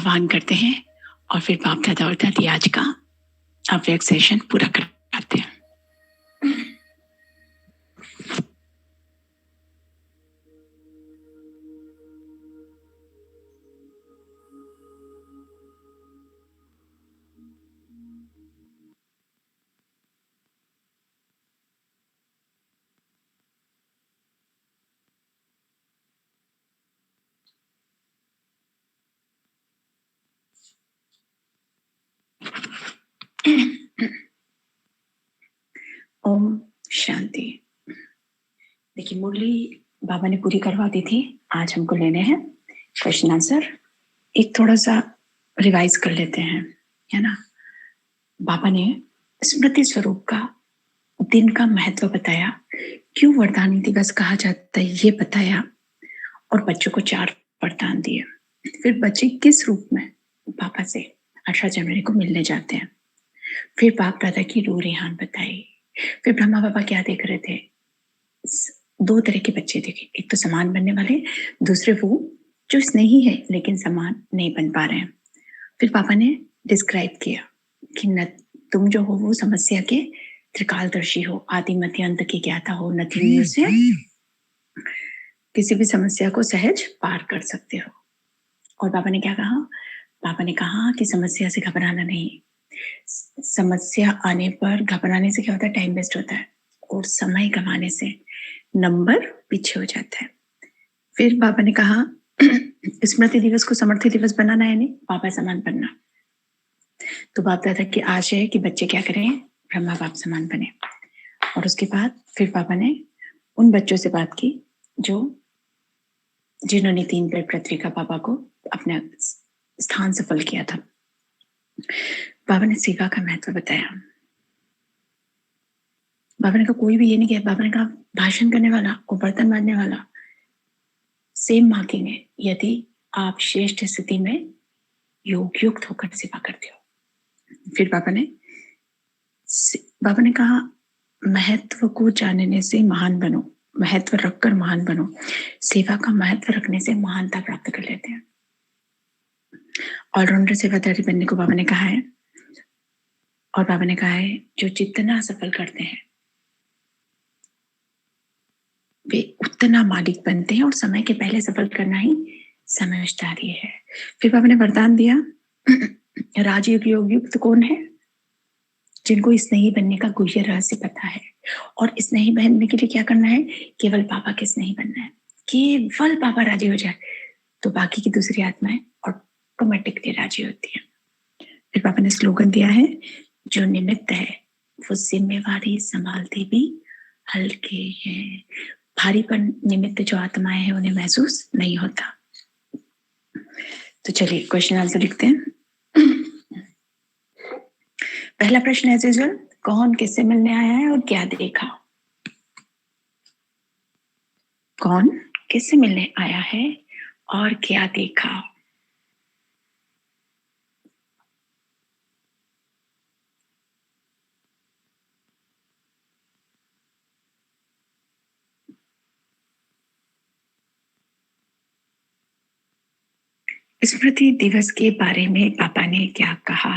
आह्वान करते हैं और फिर बाप दादा और दादी आज का अव्यक्त सेशन पूरा करते हैं। ओम शांति। देखिए, मुरली बाबा ने पूरी करवा दी थी, आज हमको लेने हैं क्वेश्चन आंसर। एक थोड़ा सा रिवाइज कर लेते हैं, है ना। बाबा ने स्मृति स्वरूप का दिन का महत्व बताया, क्यों वरदानी दिवस कहा जाता है ये बताया, और बच्चों को 4 वरदान दिए। फिर बच्चे किस रूप में पापा से 18 जनवरी को मिलने जाते हैं। फिर बाप दादा की रूह रेहान बताई। फिर ब्रह्मा बाबा क्या देख रहे थे, 2 तरह के बच्चे देखे, एक तो समान बनने वाले, दूसरे वो जो स्नेही है लेकिन समान नहीं बन पा रहे हैं। फिर पापा ने डिस्क्राइब किया कि न तुम जो हो वो समस्या के त्रिकालदर्शी हो, आदि मध्य अंत की ज्ञाता हो, नथिंग से किसी भी समस्या को सहज पार कर सकते हो। और पापा ने क्या कहा, पापा ने कहा कि समस्या से घबराना नहीं, समस्या आने पर घबराने से क्या होता है, टाइम वेस्ट होता है, और समय गंवाने से नंबर पीछे हो जाता है। फिर पापा ने कहा स्मृति दिवस को समर्थी दिवस बनाना है, नहीं पापा समान बनना। तो बाप दादा की आशा है कि बच्चे क्या करें, ब्रह्मा बाप समान बने। और उसके बाद फिर पापा ने उन बच्चों से बात की जो जिन्होंने 3 बार पृथ्वी का पापा को अपना स्थान सफल किया था। बाबा ने सेवा का महत्व बताया। बाबा ने कहा कोई भी ये नहीं किया, बाबा ने कहा भाषण करने वाला और बर्तन मांजने वाला सेम मार्किंग है, यदि आप श्रेष्ठ स्थिति में योग युक्त होकर सेवा करते हो। फिर बाबा ने कहा महत्व को जानने से महान बनो, महत्व रखकर महान बनो। सेवा का महत्व रखने से महानता प्राप्त कर लेते हैं। ऑलराउंडर सेवादारी बनने को बाबा ने कहा है, और बाबा ने कहा है जो जितना सफल करते हैं वे उतना मालिक बनते हैं, और समय के पहले सफल करना ही समझदारी है। फिर बाबा ने वरदान दिया राजयोग योग युक्त कौन है, जिनको स्नेही बनने का गुह्य रहस्य पता है। और स्नेही बनने के लिए क्या करना है, केवल पापा के स्नेही बनना है। केवल पापा राजी हो जाए तो बाकी की दूसरी आत्माएं ऑटोमेटिकली राजी होती है। फिर पापा ने स्लोगन दिया है, जो निमित्त है वो जिम्मेवारी संभालते भी हल्के हैं। भारीपन निमित्त जो आत्माएं हैं उन्हें महसूस नहीं होता। तो चलिए क्वेश्चन आंसर लिखते हैं। पहला प्रश्न है यूजुअल, कौन किससे मिलने आया है और क्या देखा। कौन किससे मिलने आया है और क्या देखा। स्मृति दिवस के बारे में पापा ने क्या कहा।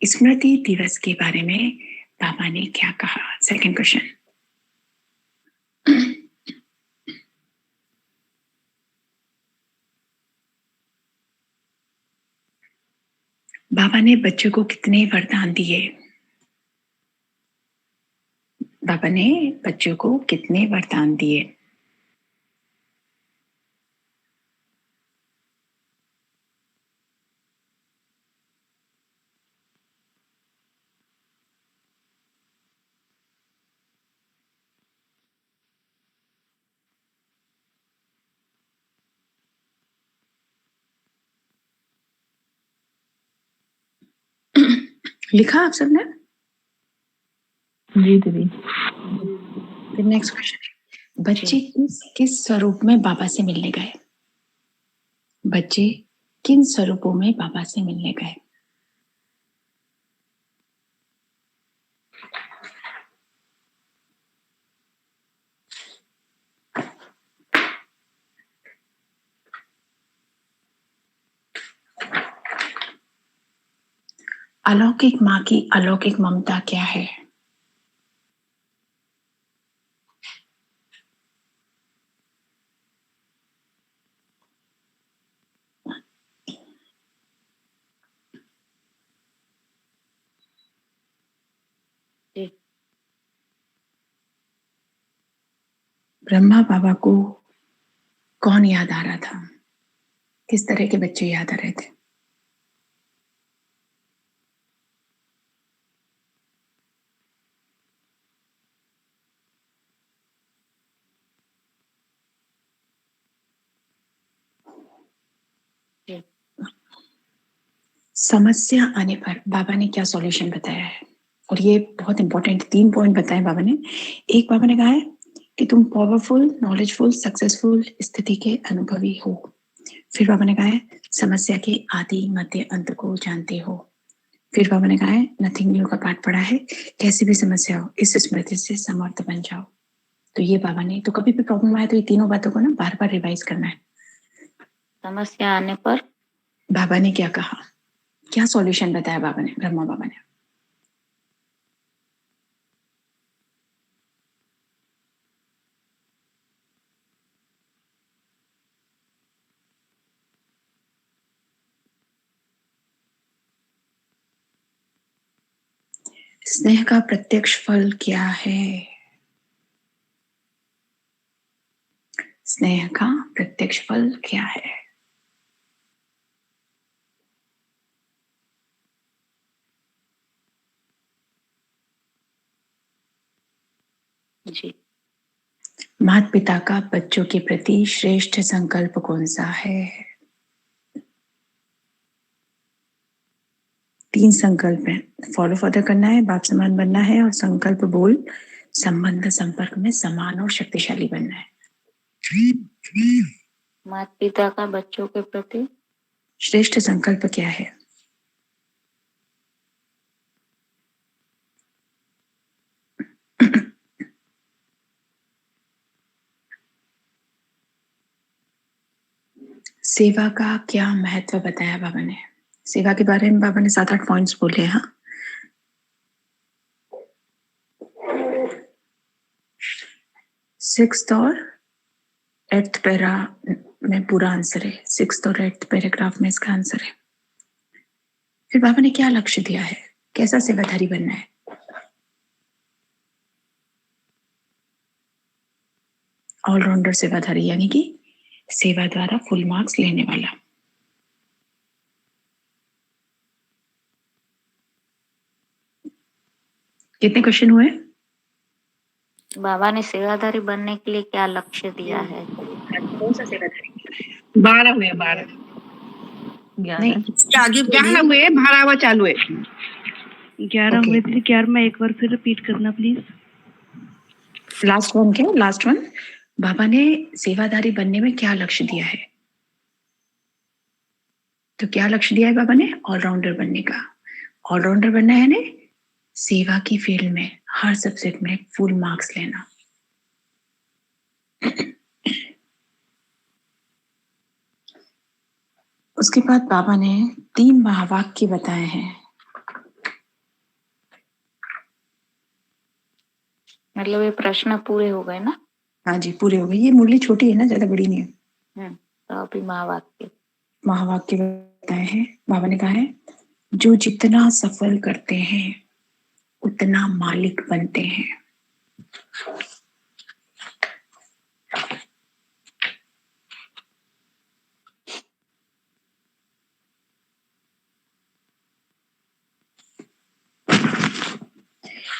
स्मृति दिवस के बारे में पापा ने क्या कहा। सेकंड क्वेश्चन, बाबा ने बच्चों को कितने वरदान दिए। बाबा ने बच्चों को कितने वरदान दिए। लिखा आप सबने? जी दीदी। फिर नेक्स्ट क्वेश्चन, बच्चे किस स्वरूप में बाबा से मिलने गए। बच्चे किन स्वरूपों में बाबा से मिलने गए। अलौकिक माँ की अलौकिक ममता क्या है? जी। ब्रह्मा बाबा को कौन याद आ रहा था? किस तरह के बच्चे याद आ रहे थे? जी। समस्या आने पर बाबा ने क्या सॉल्यूशन बताया है? और ये बहुत इंपॉर्टेंट 3 पॉइंट बताए बाबा ने। एक, बाबा ने कहा है कि तुम पावरफुल, नॉलेजफुल, सक्सेसफुल स्थिति के अनुभवी हो। फिर बाबा ने कहा है समस्या के आदि मध्य अंत को जानते हो। फिर बाबा ने कहा है नथिंग न्यू का पाठ पढ़ा है, कैसी भी समस्या हो इस स्मृति से समर्थ बन जाओ। तो ये बाबा ने, तो कभी भी प्रॉब्लम आए तो ये तीनों बातों को ना बार बार रिवाइज करना है। समस्या आने पर बाबा ने क्या कहा, क्या सॉल्यूशन बताया बाबा ने, ब्रह्मा बाबा ने? स्नेह का प्रत्यक्ष फल क्या है? स्नेह का प्रत्यक्ष फल क्या है? जी। माता पिता का बच्चों के प्रति श्रेष्ठ संकल्प कौन सा है? 3 संकल्प है, फॉलो फर्दर करना है, बाप समान बनना है, और संकल्प बोल संबंध संपर्क में समान और शक्तिशाली बनना है। माता पिता का बच्चों के प्रति श्रेष्ठ संकल्प क्या है? सेवा का क्या महत्व बताया बाबा ने? सेवा के बारे में बाबा ने 7-8 पॉइंट्स बोले। हाँ, 6th और 8th पैरा में पूरा आंसर है, 6th और 8th पैराग्राफ में इसका आंसर है। फिर बाबा ने क्या लक्ष्य दिया है, कैसा सेवाधारी बनना है? ऑलराउंडर सेवाधारी, यानी कि सेवा द्वारा फुल मार्क्स लेने वाला। कितने क्वेश्चन हुए? बाबा ने सेवाधारी बनने के लिए क्या लक्ष्य दिया है? कौन सा सेवाधारी? 12 हुए, 12 नहीं, आगे 11 हुए, 12वां चालू है। 11 हुए थे। 11 एक बार फिर रिपीट करना प्लीज। लास्ट वन क्या? लास्ट वन, बाबा ने सेवाधारी बनने में क्या लक्ष्य दिया है? तो क्या लक्ष्य दिया है बाबा ने? ऑलराउंडर बनने का। ऑलराउंडर बनना है ना, सेवा की फील्ड में हर सब्जेक्ट में फुल मार्क्स लेना। उसके बाद बाबा ने 3 महावाक्य बताए हैं। मतलब ये प्रश्न पूरे हो गए ना? हाँ जी, पूरे हो गए। ये मुरली छोटी है ना, ज्यादा बड़ी नहीं है। तो अभी महावाक्य बताए हैं। बाबा ने कहा है जो जितना सफल करते हैं उतना मालिक बनते हैं।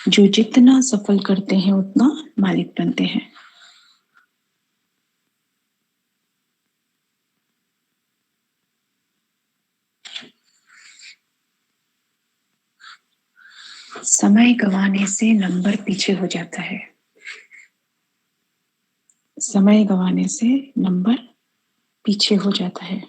जो जितना सफल करते हैं उतना मालिक बनते हैं। समय गंवाने से नंबर पीछे हो जाता है। समय गंवाने से नंबर पीछे हो जाता है।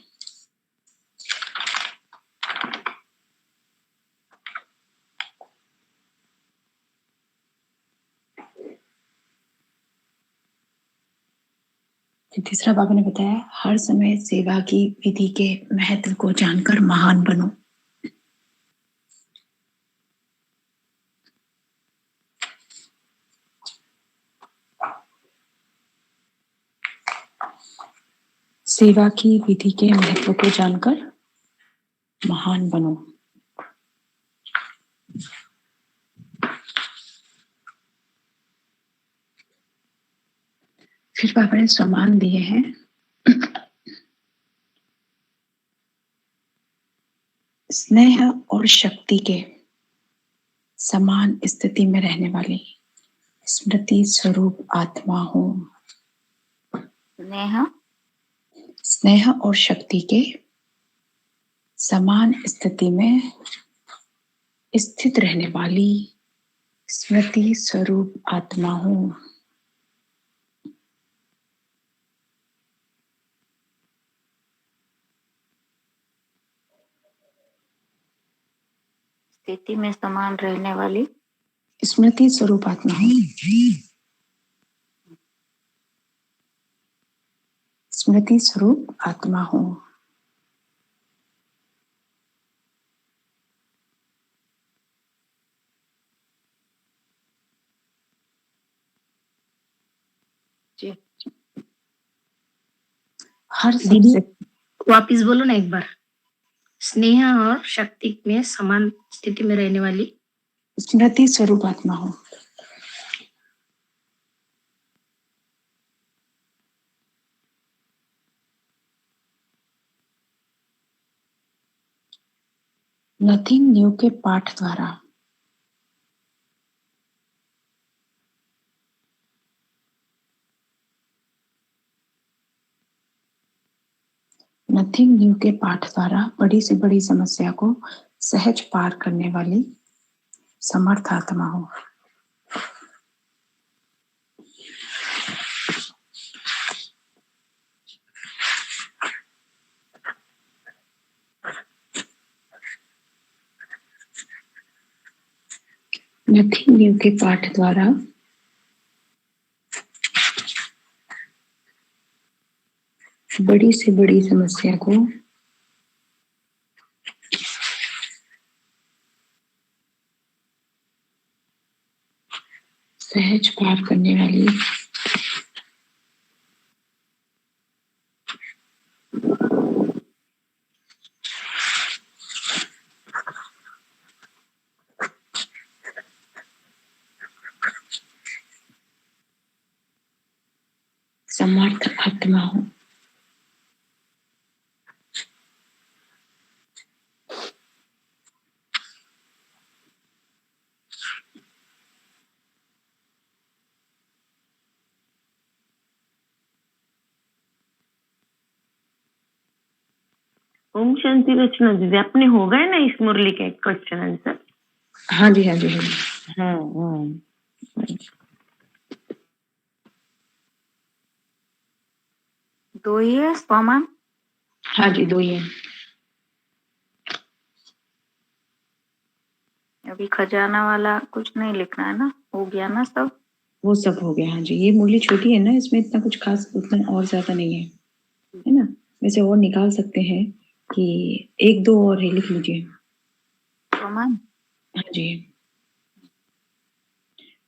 तीसरा बाबा ने बताया हर समय सेवा की विधि के महत्व को जानकर महान बनो। सेवा की विधि के महत्व को जानकर महान बनो। फिर बाबा ने सम्मान दिए हैं। स्नेह और शक्ति के समान स्थिति में रहने वाली स्मृति स्वरूप आत्मा हूं। स्नेह और शक्ति के समान स्थिति में स्थित रहने वाली स्मृति स्वरूप आत्मा हूं। स्थिति में समान रहने वाली स्मृति स्वरूप आत्मा हूं। स्मृति स्वरूप आत्मा हूं। जी हर दीदी सबसे वापिस बोलो ना एक बार। स्नेह और शक्ति में समान स्थिति में रहने वाली स्मृति स्वरूप आत्मा हूं। नथिंग न्यू के पाठ द्वारा नथिंग न्यू के पाठ द्वारा बड़ी से बड़ी समस्या को सहज पार करने वाली समर्थ आत्मा हूं। नथिंग न्यू के पाठ द्वारा बड़ी से बड़ी समस्या को सहज पार करने वाली समर्थ आत्मा हूं। ओम शांति रचना दीदी, अपने हो गए ना इस मुरली के क्वेश्चन आंसर? हाँ जी, हाँ जी, हाँ जी। हाँ। दो ही है स्वामान। हाँ जी, दो ही है। अभी खजाना वाला कुछ नहीं लिखना है ना, हो गया ना सब? वो सब हो गया। हाँ जी, ये मुरली छोटी है ना, इसमें इतना कुछ खास उतना और ज्यादा नहीं है ना। वैसे और निकाल सकते हैं कि एक दो और है, लिख लीजिए। स्वामान। हाँ जी।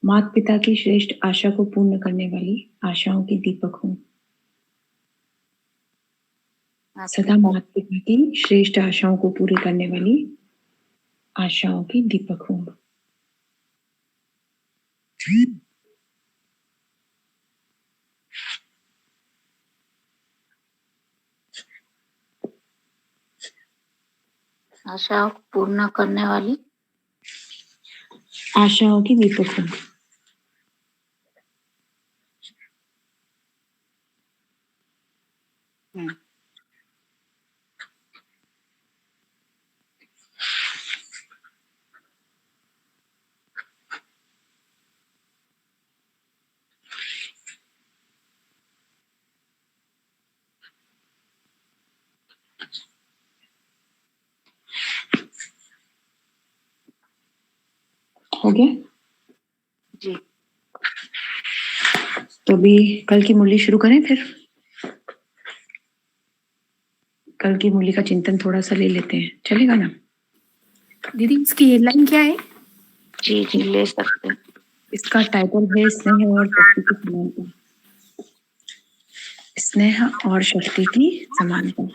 माता पिता की श्रेष्ठ आशा को पूर्ण करने वाली आशाओं की दीपक हूँ। सदा माता पिता की श्रेष्ठ आशाओं को पूरी करने वाली आशाओं की दीपक हूँ। आशाओं को पूर्ण करने वाली आशाओं की दीपक हूँ। हो गया जी। तो अभी कल की मुरली शुरू करें। फिर कल की मुरली का चिंतन थोड़ा सा ले लेते हैं, चलेगा ना? दीदी इसकी हेडलाइन क्या है? जी जी ले सकते हैं। इसका टाइटल है स्नेह और शक्ति की समानता। स्नेह और शक्ति की समानता।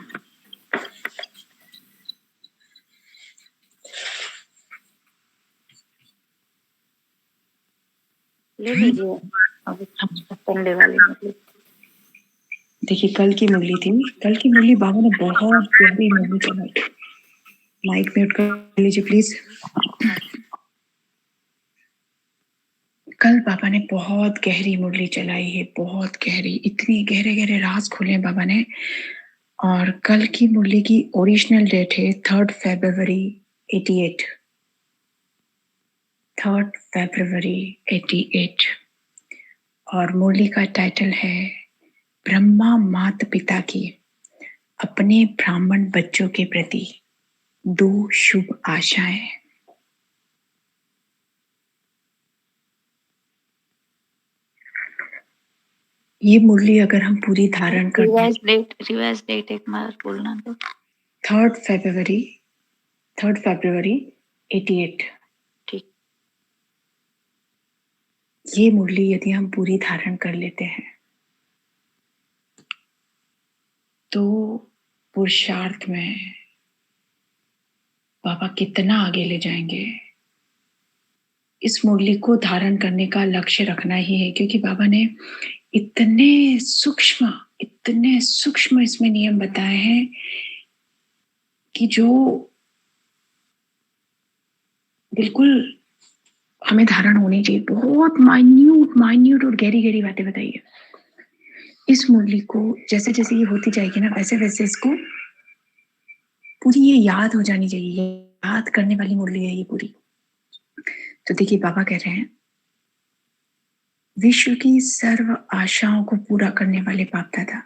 ले लीजिए अभी संडे वाली मुरली। देखिए कल की मुरली थी, कल की मुरली बाबा ने बहुत गहरी मुरली चलाई। माइक म्यूट कर लीजिए प्लीज। कल बाबा ने बहुत गहरी मुरली चलाई है, बहुत गहरी, इतनी गहरे गहरे राज खोले हैं बाबा ने। और कल की मुरली की ओरिजिनल डेट है 3 फरवरी 88। 3 फरवरी 88। और मुरली का टाइटल है ब्रह्मा माता पिता की अपने ब्राह्मण बच्चों के प्रति 2 शुभ आशाएं। ये मुरली अगर हम पूरी धारण कर रिवाइज डेट एक बार बोलना तो। 3 फरवरी 88। ठीक। ये मुरली यदि हम पूरी धारण कर लेते हैं तो पुरुषार्थ में बाबा कितना आगे ले जाएंगे। इस मुरली को धारण करने का लक्ष्य रखना ही है, क्योंकि बाबा ने इतने सूक्ष्म इसमें नियम बताए हैं कि जो बिल्कुल हमें धारण होनी चाहिए। बहुत माइन्यूट और गहरी गहरी बातें बताइए। इस मुरली को जैसे जैसे ये होती जाएगी ना, वैसे वैसे इसको पूरी ये याद हो जानी चाहिए। याद करने वाली मुरली है ये पूरी। तो देखिए बाबा कह रहे हैं, विश्व की सर्व आशाओं को पूरा करने वाले बाप दादा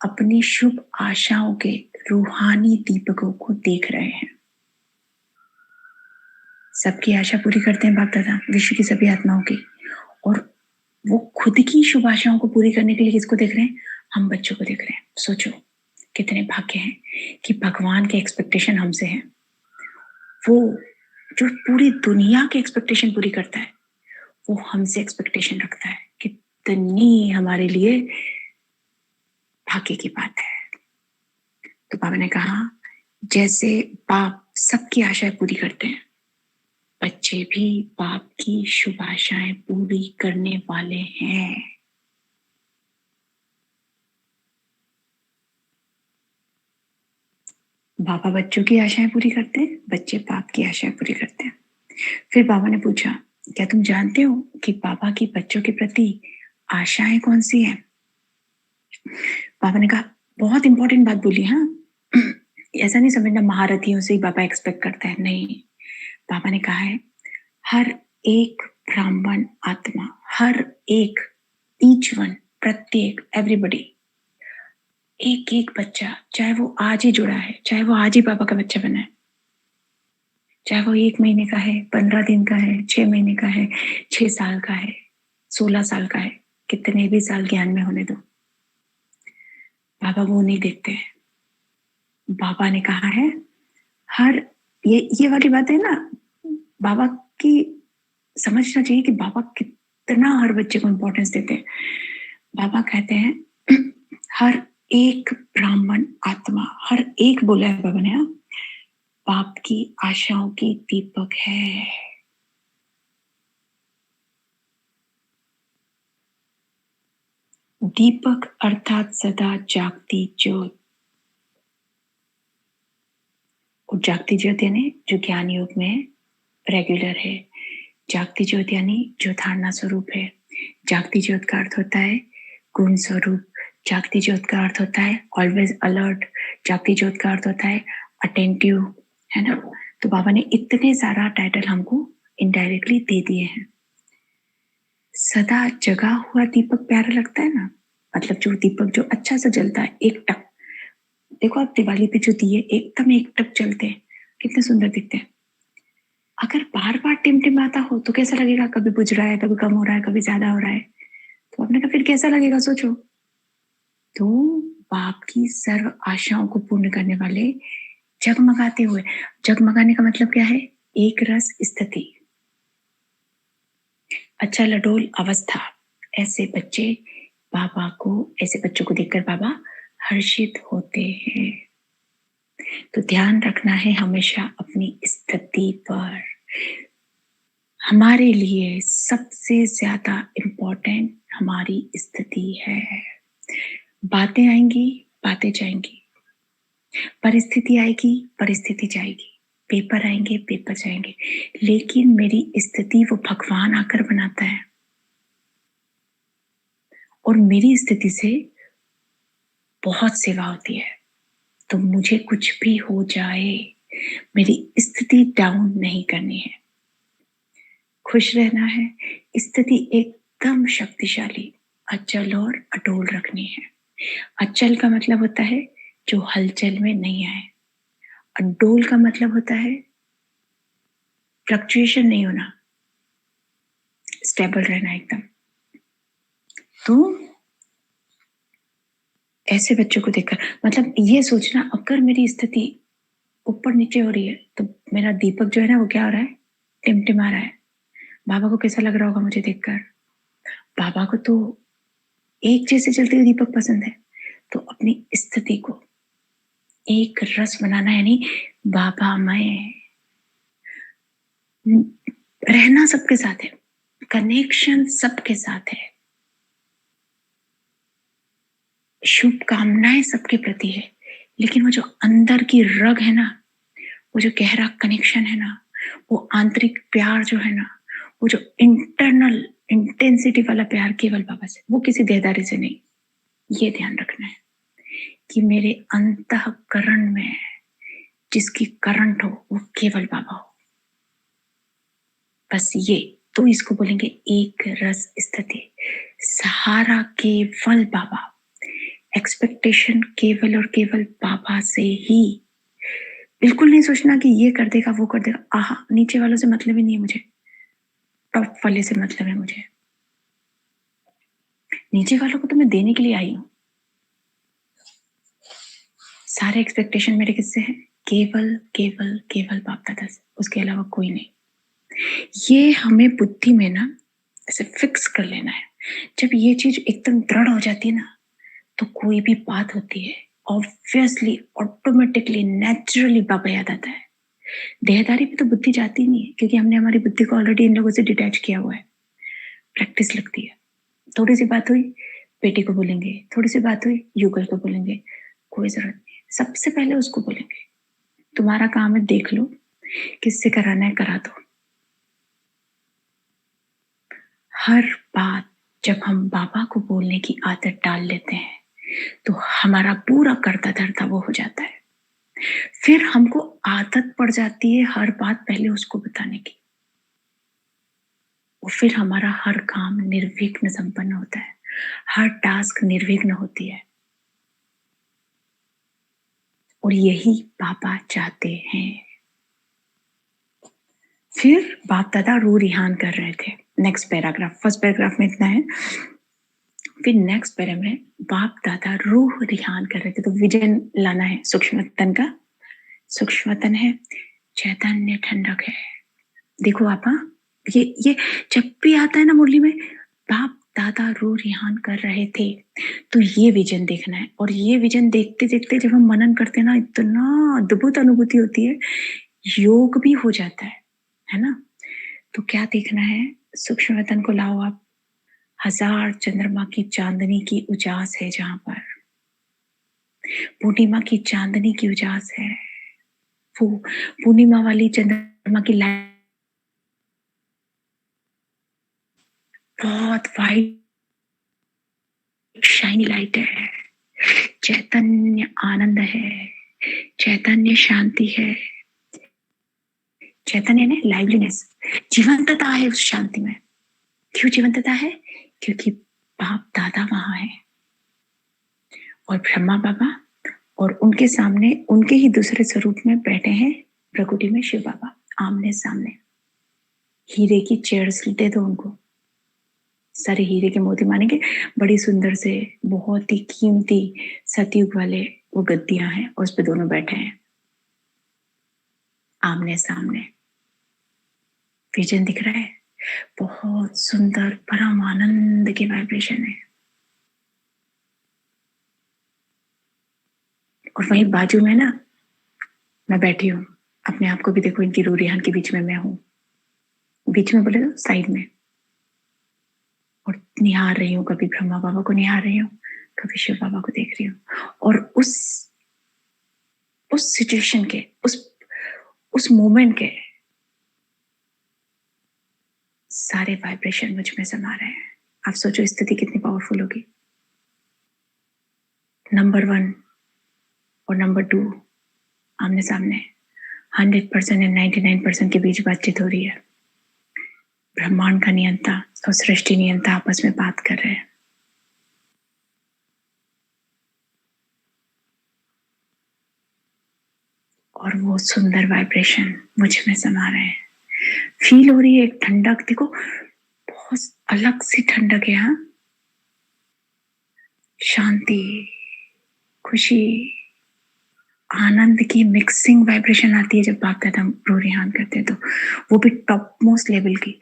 अपनी शुभ आशाओं के रूहानी दीपकों को देख रहे हैं। सबकी आशा पूरी करते हैं बाप दादा, विश्व की सभी आत्माओं की। और वो खुद की शुभ आशाओं को पूरी करने के लिए किसको देख रहे हैं? हम बच्चों को देख रहे हैं। सोचो कितने भाग्य हैं कि भगवान के एक्सपेक्टेशन हमसे है। वो जो पूरी दुनिया के एक्सपेक्टेशन पूरी करता है वो हमसे एक्सपेक्टेशन रखता है। कितनी हमारे लिए भाग्य की बात है। तो बाबा ने कहा जैसे बाप सबकी आशाएं पूरी करते हैं, बच्चे भी बाप की शुभ आशाएं पूरी करने वाले हैं। बाबा बच्चों की आशाएं पूरी करते हैं, बच्चे बाप की आशाएं पूरी करते हैं। फिर बाबा ने पूछा, क्या तुम जानते हो कि बाबा की बच्चों के प्रति आशाएं कौन सी हैं? बाबा ने कहा, बहुत इंपॉर्टेंट बात बोली। हाँ, ऐसा नहीं समझना महारथियों से ही बाबा एक्सपेक्ट करता है, नहीं। बाबा ने कहा है हर एक ब्राह्मण आत्मा, हर एक, ईच वन, प्रत्येक, एवरीबडी, एक एक बच्चा, चाहे वो आज ही जुड़ा है, चाहे वो आज ही बाबा का बच्चा बना है, चाहे वो 1 महीने का है, 15 दिन का है, 6 महीने का है, 6 साल का है, 16 साल का है, कितने भी साल ज्ञान में होने दो, बाबा वो नहीं देखते हैं। बाबा ने कहा है हर ये वाली बात है ना, बाबा की समझना चाहिए कि बाबा कितना हर बच्चे को इंपॉर्टेंस देते हैं। बाबा कहते हैं हर एक ब्राह्मण आत्मा, हर एक बोला है बाबा ने, हाँ, बाप की आशाओं की दीपक है। दीपक अर्थात सदा जागती ज्योत। और जागती ज्योत यानी जो ज्ञान योग में रेगुलर है। जागती ज्योत यानी जो धारणा स्वरूप है। जागती ज्योत का अर्थ होता है गुण स्वरूप। जागती ज्योत का अर्थ होता है ऑलवेज अलर्ट। जागती ज्योत का अर्थ होता है अटेंटिव, है ना। तो बाबा ने इतने सारा टाइटल हमको इनडायरेक्टली दे दिए हैं। सदा जगा हुआ दीपक प्यारा लगता है ना, मतलब जो दीपक जो अच्छा सा जलता है, एक टक। देखो आप दिवाली पे जो दिए एकदम एक टक जलते हैं, कितने सुंदर दिखते हैं। अगर बार बार टिमटिमाता हो तो कैसा लगेगा? कभी बुझ रहा है, कभी कम हो रहा है, कभी ज्यादा हो रहा है, तो आपने कहा फिर कैसा लगेगा, सोचो। तो बाप की सर्व आशाओं को पूर्ण करने वाले जगमगाते हुए, जगमगाने का मतलब क्या है? एक रस स्थिति, अच्छा लडोल अवस्था, ऐसे बच्चे बाबा को, ऐसे बच्चों को देखकर बाबा हर्षित होते हैं। तो ध्यान रखना है हमेशा अपनी स्थिति पर। हमारे लिए सबसे ज्यादा इम्पोर्टेंट हमारी स्थिति है। बातें आएंगी, बातें जाएंगी, परिस्थिति आएगी, परिस्थिति जाएगी, पेपर आएंगे, पेपर जाएंगे, लेकिन मेरी स्थिति वो भगवान आकर बनाता है। और मेरी स्थिति से बहुत सेवा होती है। तो मुझे कुछ भी हो जाए, मेरी स्थिति डाउन नहीं करनी है, खुश रहना है। स्थिति एकदम शक्तिशाली, अचल और अटोल रखनी है। अचल का मतलब होता है जो हलचल में नहीं आए। अडोल का मतलब होता है फ्लक्चुएशन नहीं होना, स्टेबल रहना एकदम। तो ऐसे बच्चों को देखकर मतलब ये सोचना, अगर मेरी स्थिति ऊपर नीचे हो रही है तो मेरा दीपक जो है ना वो क्या हो रहा है, टिमटिमा रहा है। बाबा को कैसा लग रहा होगा मुझे देखकर? बाबा को तो एक जैसे चलते हुए दीपक पसंद है। तो अपनी स्थिति को एक रस बनाना, यानी बाबा मैं रहना सबके साथ है, कनेक्शन सबके साथ है, शुभकामनाएं सबके प्रति है, लेकिन वो जो अंदर की रग है ना, वो जो गहरा कनेक्शन है ना, वो आंतरिक प्यार जो है ना, वो जो इंटरनल इंटेंसिटी वाला प्यार केवल बाबा से, वो किसी देहदारी से नहीं। ये ध्यान रखना है कि मेरे अंतःकरण में जिसकी करंट हो वो केवल बाबा हो, बस ये। तो इसको बोलेंगे एक रस स्थिति। सहारा केवल बाबा, एक्सपेक्टेशन केवल और केवल बाबा से ही। बिल्कुल नहीं सोचना कि ये कर देगा वो कर देगा, आहा नीचे वालों से मतलब ही नहीं है मुझे, टॉप वाले से मतलब है मुझे। नीचे वालों को तो मैं देने के लिए आई हूं। सारे एक्सपेक्टेशन मेरे किससे हैं? केवल केवल केवल बाप दादा से, उसके अलावा कोई नहीं। ये हमें बुद्धि में ना ऐसे फिक्स कर लेना है। जब ये चीज एकदम दृढ़ हो जाती है ना, तो कोई भी बात होती है ऑब्वियसली ऑटोमेटिकली नेचुरली बाबा याद आता है। देहदारी पे तो बुद्धि जाती नहीं है, क्योंकि हमने हमारी बुद्धि को ऑलरेडी इन लोगों से डिटैच किया हुआ है। प्रैक्टिस लगती है। थोड़ी सी बात हुई बेटी को बोलेंगे, थोड़ी सी बात हुई युगल को बोलेंगे, कोई जरूरत नहीं, सबसे पहले उसको बोलेंगे तुम्हारा काम है, देख लो किससे कराना है करा दो। हर बात जब हम बाबा को बोलने की आदत डाल लेते हैं तो हमारा पूरा करता धरता वो हो जाता है। फिर हमको आदत पड़ जाती है हर बात पहले उसको बताने की, और फिर हमारा हर काम निर्विघ्न संपन्न होता है, हर टास्क निर्विघ्न होती है। और यही बाबा चाहते हैं। फिर बाप दादा रू रिहान कर रहे थे। नेक्स्ट पैराग्राफ, फर्स्ट पैराग्राफ में इतना है, फिर नेक्स्ट पैरा में बाप दादा रूह रिहान कर रहे थे। तो विजन लाना है सूक्ष्मतन का। सूक्ष्मतन है, चैतन्य ठंडक है। देखो आपा, ये जब भी आता है ना मुरली में बाप दादा रूह रिहान कर रहे थे, तो ये विजन देखना है। और ये विजन देखते देखते जब हम मनन करते हैं ना, इतना अद्भुत अनुभूति होती है, योग भी हो जाता है ना। तो क्या देखना है? सूक्ष्मतन को लाओ आप। 1000 चंद्रमा की चांदनी की उजास है जहां पर, पूर्णिमा की चांदनी की उजास है, वो पूर्णिमा वाली चंद्रमा की लाइट बहुत वाइट शाइनी लाइट है। चैतन्य आनंद है, चैतन्य शांति है, चैतन्य ने लाइवलीनेस, जीवंतता है उस शांति में। क्यों जीवंतता है? क्योंकि बाप दादा वहां है और ब्रह्मा बाबा, और उनके सामने उनके ही दूसरे स्वरूप में बैठे हैं प्रकृति में शिव बाबा, आमने सामने। हीरे की चेयर्स दे दो उनको, सारे हीरे के मोती मानेंगे, बड़ी सुंदर से बहुत ही कीमती सतयुग वाले वो गद्दियां हैं, और उस पे दोनों बैठे हैं आमने सामने। विजन दिख रहा है, बहुत सुंदर परम आनंद की वाइब्रेशन है। और वहीं बाजू में ना मैं बैठी हूँ, अपने आप को भी देखो, इनकी रूरियान के बीच में मैं हूँ, बीच में बोले तो साइड में, और निहार रही हूँ, कभी ब्रह्मा बाबा को निहार रही हूँ, कभी शिव बाबा को देख रही हूँ। और उस सिचुएशन के, उस मोमेंट के सारे वाइब्रेशन मुझ में समा रहे हैं। आप सोचो स्थिति कितनी पावरफुल होगी। नंबर 1 और नंबर 2 आमने सामने 100% एंड 99% के बीच बातचीत हो रही है। ब्रह्मांड का नियंता और सृष्टि नियंता आपस में बात कर रहे हैं। और वो सुंदर वाइब्रेशन मुझ में समा रहे हैं। फील हो रही है एक ठंडक, देखो बहुत अलग सी ठंडक है। यहाँ शांति, खुशी, आनंद की मिक्सिंग वाइब्रेशन आती है जब बाप दादा रूरियान करते हैं, तो वो भी टॉप मोस्ट लेवल की।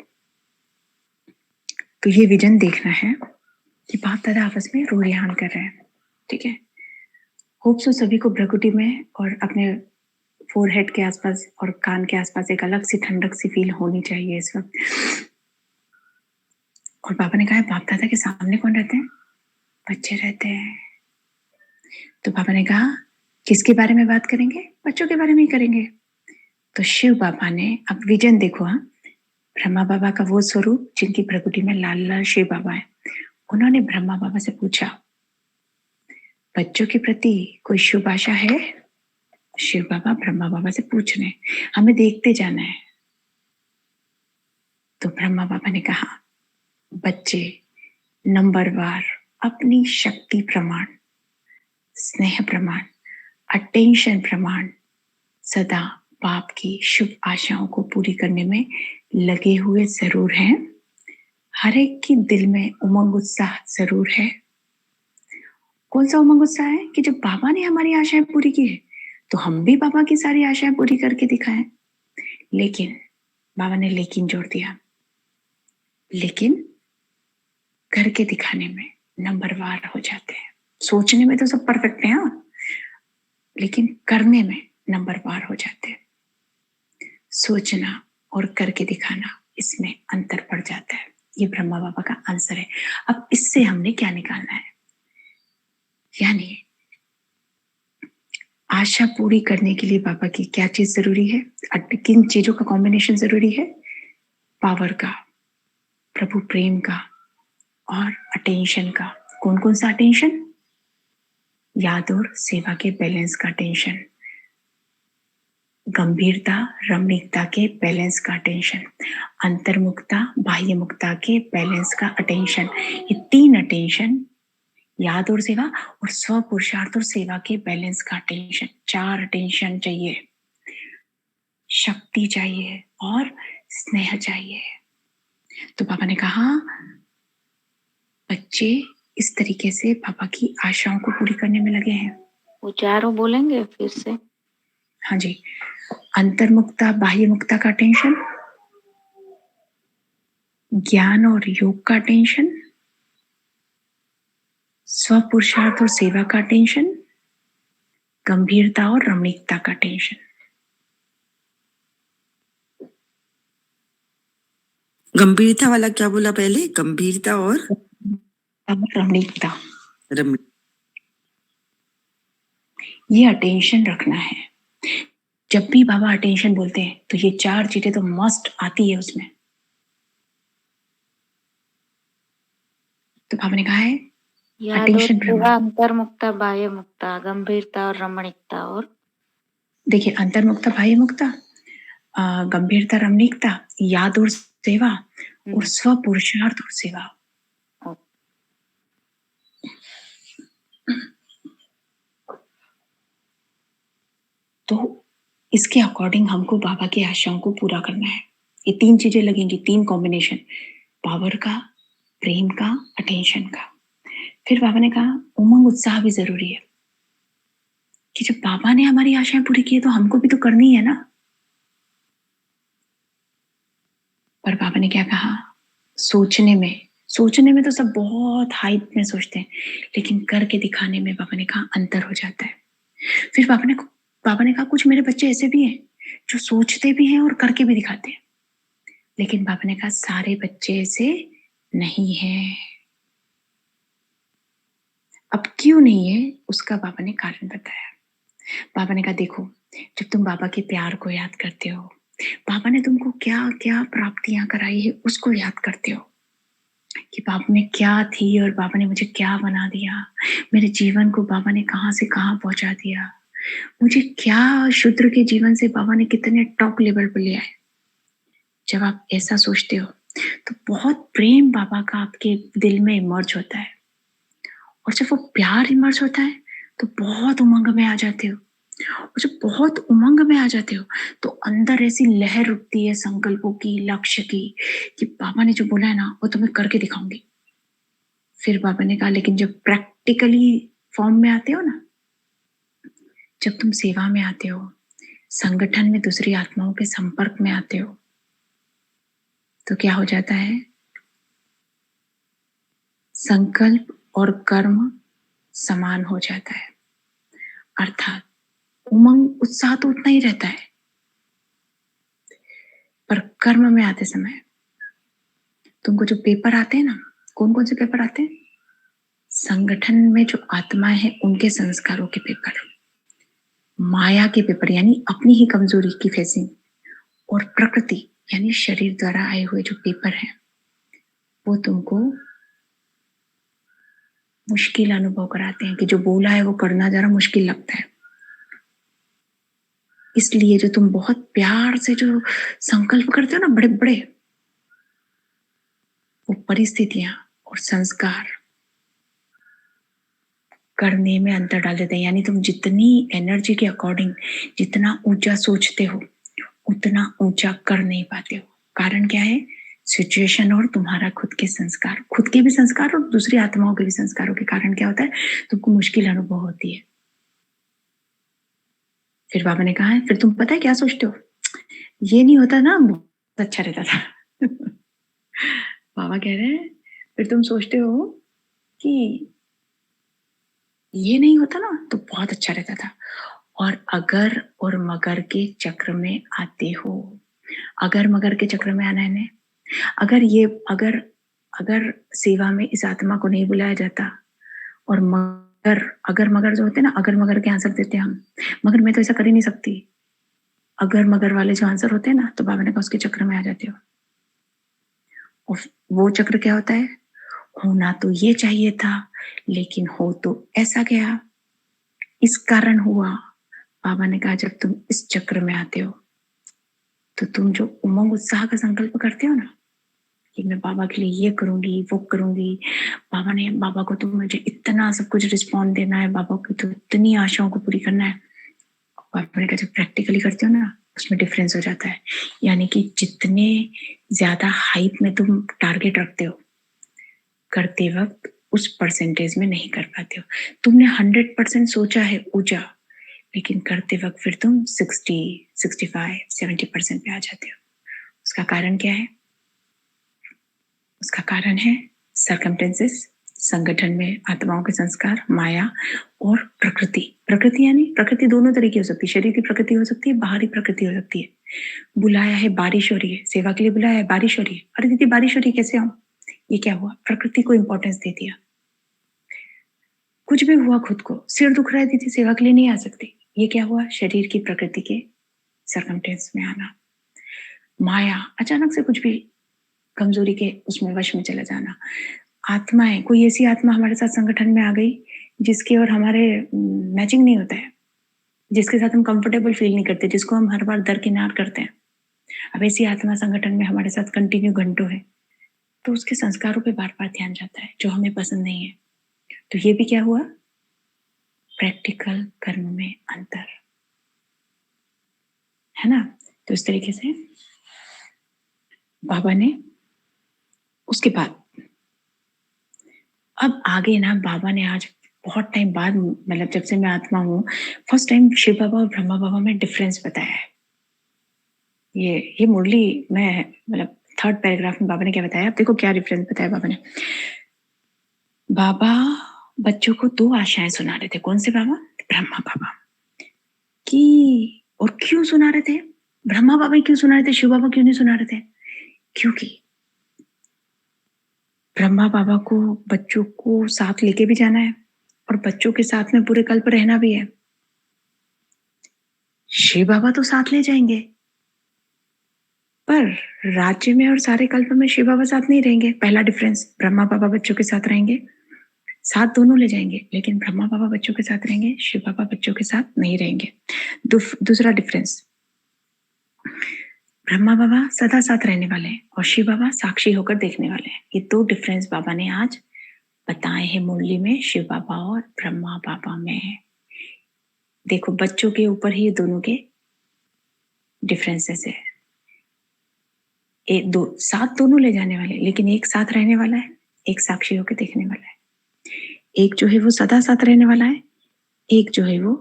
तो ये विजन देखना है कि बाप दादा आपस में रूरियान कर रहे हैं। ठीक है, होप सो सभी को भ्रकुटी में और अपने फोरहेड के आसपास और कान के आसपास एक अलग सी ठंडक सी फील होनी चाहिए इस वक्त। और पापा ने कहा है बाप दादा के सामने कौन रहते हैं? बच्चे रहते हैं। तो पापा ने कहा किसके बारे में बात करेंगे? बच्चों के बारे में ही करेंगे। तो शिव बाबा ने, अब विजन देखो, हाँ, ब्रह्मा बाबा का वो स्वरूप जिनकी प्रकृति में लाल लाल शिव बाबा है, उन्होंने ब्रह्मा बाबा से पूछा बच्चों के प्रति कोई शुभ आशा है? शिव बाबा ब्रह्मा बाबा से पूछ रहे, हमें देखते जाना है। तो ब्रह्मा बाबा ने कहा बच्चे नंबरवार अपनी शक्ति प्रमाण, स्नेह प्रमाण, अटेंशन प्रमाण सदा बाप की शुभ आशाओं को पूरी करने में लगे हुए जरूर हैं। हर एक की दिल में उमंग उत्साह जरूर है। कौन सा उमंग उत्साह है? कि जब बाबा ने हमारी आशाएं पूरी की है तो हम भी बाबा की सारी आशाएं पूरी करके दिखाएं। लेकिन बाबा ने लेकिन जोड़ दिया, लेकिन करके दिखाने में नंबरवार हो जाते हैं। सोचने में तो सब परफेक्ट है, हाँ, लेकिन करने में नंबरवार हो जाते हैं। सोचना और करके दिखाना, इसमें अंतर पड़ जाता है। ये ब्रह्मा बाबा का आंसर है। अब इससे हमने क्या निकालना है? यानी आशा पूरी करने के लिए बाबा की क्या चीज जरूरी है? किन चीजों का कॉम्बिनेशन जरूरी है? पावर का, प्रभु प्रेम का और अटेंशन का। कौन कौन सा अटेंशन? याद और सेवा के बैलेंस का अटेंशन, गंभीरता रमणीकता के बैलेंस का अटेंशन, अंतर्मुखता बाह्य मुक्ता के बैलेंस का अटेंशन। ये 3 अटेंशन, याद और सेवा और स्व पुरुषार्थ और सेवा के बैलेंस का अटेंशन। 4 अटेंशन चाहिए। शक्ति चाहिए और स्नेह चाहिए। तो पापा ने कहा बच्चे इस तरीके से पापा की आशाओं को पूरी करने में लगे हैं। वो चारों बोलेंगे फिर से? हाँ जी, अंतर्मुक्ता बाह्य मुक्ता का टेंशन, ज्ञान और योग का टेंशन, स्व पुरुषार्थ और सेवा का टेंशन, गंभीरता और रमणीकता का टेंशन। गंभीरता वाला क्या बोला पहले? गंभीरता और रमणीकता, रम ये अटेंशन रखना है। जब भी बाबा अटेंशन बोलते हैं तो ये 4 चीजें तो मस्ट आती है उसमें। तो बाबा ने कहा है याद और अटेंशन सेवा, प्रमाण। अंतर्मुक्ता बाह्य मुक्ता, गंभीरता और रमणीकता। और देखिए, अंतर्मुक्ता बाह्य मुक्ता, गंभीरता रमणीकता, याद और सेवा और स्व पुरुषार्थ और सेवा। तो इसके अकॉर्डिंग हमको बाबा की आशाओं को पूरा करना है। ये 3 चीजें लगेंगी, 3 कॉम्बिनेशन, पावर का, प्रेम का, अटेंशन का। फिर बाबा ने कहा उमंग उत्साह भी जरूरी है कि जब बाबा ने हमारी आशाएं पूरी की है तो हमको भी तो करनी है ना। पर बाबा ने क्या कहा? सोचने में तो सब बहुत हाइप में सोचते हैं, लेकिन करके दिखाने में बाबा ने कहा अंतर हो जाता है। फिर बाबा ने कहा कुछ मेरे बच्चे ऐसे भी हैं जो सोचते भी हैं और करके भी दिखाते हैं, लेकिन बाबा ने कहा सारे बच्चे ऐसे नहीं हैं। अब क्यों नहीं है उसका बाबा ने कारण बताया। बाबा ने कहा देखो, जब तुम बाबा के प्यार को याद करते हो, बाबा ने तुमको क्या क्या प्राप्तियां कराई है उसको याद करते हो कि बाबा में क्या थी और बाबा ने मुझे क्या बना दिया, मेरे जीवन को बाबा ने कहां से कहां पहुंचा दिया, मुझे क्या शूद्र के जीवन से बाबा ने कितने टॉप लेवल पर लिया है। जब आप ऐसा सोचते हो तो बहुत प्रेम बाबा का आपके दिल में इमर्ज होता है, और जब वो प्यार इमर्ज होता है तो बहुत उमंग में आ जाते हो, और जब बहुत उमंग में आ जाते हो तो अंदर ऐसी लहर उठती है संकल्पों की, लक्ष्य की, कि बाबा ने जो बोला है ना वो तुम्हें करके दिखाऊंगी। फिर बाबा ने कहा लेकिन जब प्रैक्टिकली फॉर्म में आते हो ना, जब तुम सेवा में आते हो, संगठन में दूसरी आत्माओं के संपर्क में आते हो, तो क्या हो जाता है, संकल्प और कर्म समान हो जाता है। अर्थात उमंग उत्साह तो उतना ही रहता है, पर कर्म में आते समय तुमको जो पेपर आते हैं ना, कौन कौन से पेपर आते हैं, संगठन में जो आत्माएं हैं उनके संस्कारों के पेपर, माया के पेपर यानी अपनी ही कमजोरी की फेसिंग, और प्रकृति यानी शरीर द्वारा आए हुए जो पेपर हैं वो तुमको मुश्किल अनुभव कराते हैं कि जो बोला है वो करना जरा मुश्किल लगता है। इसलिए जो तुम बहुत प्यार से जो संकल्प करते हो ना बड़े बड़े, वो परिस्थितियां और संस्कार करने में अंतर डाल देते हैं। यानी तुम जितनी एनर्जी के अकॉर्डिंग जितना ऊंचा सोचते हो उतना ऊंचा कर नहीं पाते हो। कारण क्या है, सिचुएशन और तुम्हारा खुद के संस्कार, खुद के भी संस्कार और दूसरी आत्माओं के भी संस्कारों के कारण क्या होता है, तुमको मुश्किल अनुभव होती है। फिर बाबा ने कहा है, फिर तुम पता है क्या सोचते हो, ये नहीं होता ना बहुत अच्छा रहता था। बाबा कह रहे हैं फिर तुम सोचते हो कि ये नहीं होता ना तो बहुत अच्छा रहता था, और अगर और मगर के चक्र में आते हो। अगर मगर के चक्र में आना है ने, अगर सेवा में इस आत्मा को नहीं बुलाया जाता, और अगर मगर जो होते हैं ना, अगर मगर के आंसर देते हैं हम, मगर मैं तो ऐसा कर ही नहीं सकती, अगर मगर वाले जो आंसर होते हैं ना, तो बाबा ने कहा उसके चक्र में आ जाते हो। और वो चक्र क्या होता है, होना तो ये चाहिए था लेकिन हो तो ऐसा गया, इस कारण हुआ। बाबा ने कहा जब तुम इस चक्र में आते हो तो तुम जो उमंग उत्साह का संकल्प करते हो ना कि मैं बाबा के लिए ये करूंगी वो करूंगी, बाबा को तो मुझे इतना सब कुछ रिस्पॉन्ड देना है, बाबा की तो इतनी आशाओं को पूरी करना है। बाबा ने कहा जब प्रैक्टिकली करते हो ना उसमें डिफरेंस हो जाता है। यानी कि जितने ज्यादा हाइप में तुम टारगेट रखते हो, करते वक्त उस परसेंटेज में नहीं कर पाते हो। तुमने 100% सोचा है ऊंचा, लेकिन करते वक्त फिर तुम 60, 65, 70% पे आ जाते हो। उसका कारण क्या है, उसका कारण है सर्कमटेंसेस, संगठन में आत्माओं के संस्कार, माया और प्रकृति। प्रकृति यानी प्रकृति दोनों तरीके हो सकती है, शरीर की प्रकृति हो सकती है, बाहरी प्रकृति हो सकती है। बुलाया है, बारिश हो रही है, सेवा के लिए बुलाया है, बारिश हो रही है, अरे दीदी बारिश हो रही है कैसे आऊं, ये क्या हुआ, प्रकृति को इंपॉर्टेंस दे दिया। कुछ भी हुआ, खुद को सिर दुख रहा है दीदी सेवा के लिए नहीं आ सकती, ये क्या हुआ, शरीर की प्रकृति के सर्कमटेंस में आना। माया, अचानक से कुछ भी कमजोरी के उसमें वश में चला जाना। आत्माएं, कोई ऐसी आत्मा हमारे साथ संगठन में आ गई जिसके और हमारे मैचिंग नहीं होता है, जिसके साथ हम कंफर्टेबल फील नहीं करते, जिसको हम हर बार दरकिनार करते हैं। अब ऐसी आत्मा संगठन में हमारे साथ कंटिन्यू घंटों है, तो उसके संस्कारों पे बार बार ध्यान जाता है जो हमें पसंद नहीं है। तो ये भी क्या हुआ, प्रैक्टिकल कर्म में अंतर है ना। तो इस तरीके से बाबा ने उसके बाद अब आगे ना, बाबा ने आज बहुत टाइम बाद, मतलब जब से मैं आत्मा हूं, फर्स्ट टाइम शिव बाबा और ब्रह्मा बाबा में डिफरेंस बताया है। ये मुरली में मतलब 3rd पैराग्राफ में बाबा ने क्या बताया, आप देखो क्या डिफरेंस बताया बाबा ने। बाबा बच्चों को 2 आशाएं सुना रहे थे, कौन से बाबा, ब्रह्मा बाबा। और क्यों सुना रहे थे? ब्रह्मा बाबा क्यों सुना रहे थे? शिव बाबा क्यों नहीं सुना रहे थे? क्योंकि ब्रह्मा बाबा को बच्चों को साथ लेके भी जाना है और बच्चों के साथ में पूरे कल्प रहना भी है। शिव बाबा तो साथ ले जाएंगे, पर राज्य में और सारे कल्प में शिव बाबा साथ नहीं रहेंगे। पहला डिफरेंस, ब्रह्मा बाबा बच्चों के साथ रहेंगे, साथ दोनों ले जाएंगे, लेकिन ब्रह्मा बाबा बच्चों के साथ रहेंगे, शिव बाबा बच्चों के साथ नहीं रहेंगे। दूसरा डिफरेंस, ब्रह्मा बाबा सदा साथ रहने वाले हैं और शिव बाबा साक्षी होकर देखने वाले हैं। ये दो डिफरेंस बाबा ने आज बताए हैं मुरली में, शिव बाबा और ब्रह्मा बाबा में। देखो बच्चों के ऊपर ही ये दोनों के डिफरेंसेस है। एक दो साथ दोनों ले जाने वाले, लेकिन एक साथ रहने वाला है, एक साक्षी होकर देखने वाला है। एक जो है वो सदा साथ रहने वाला है, एक जो है वो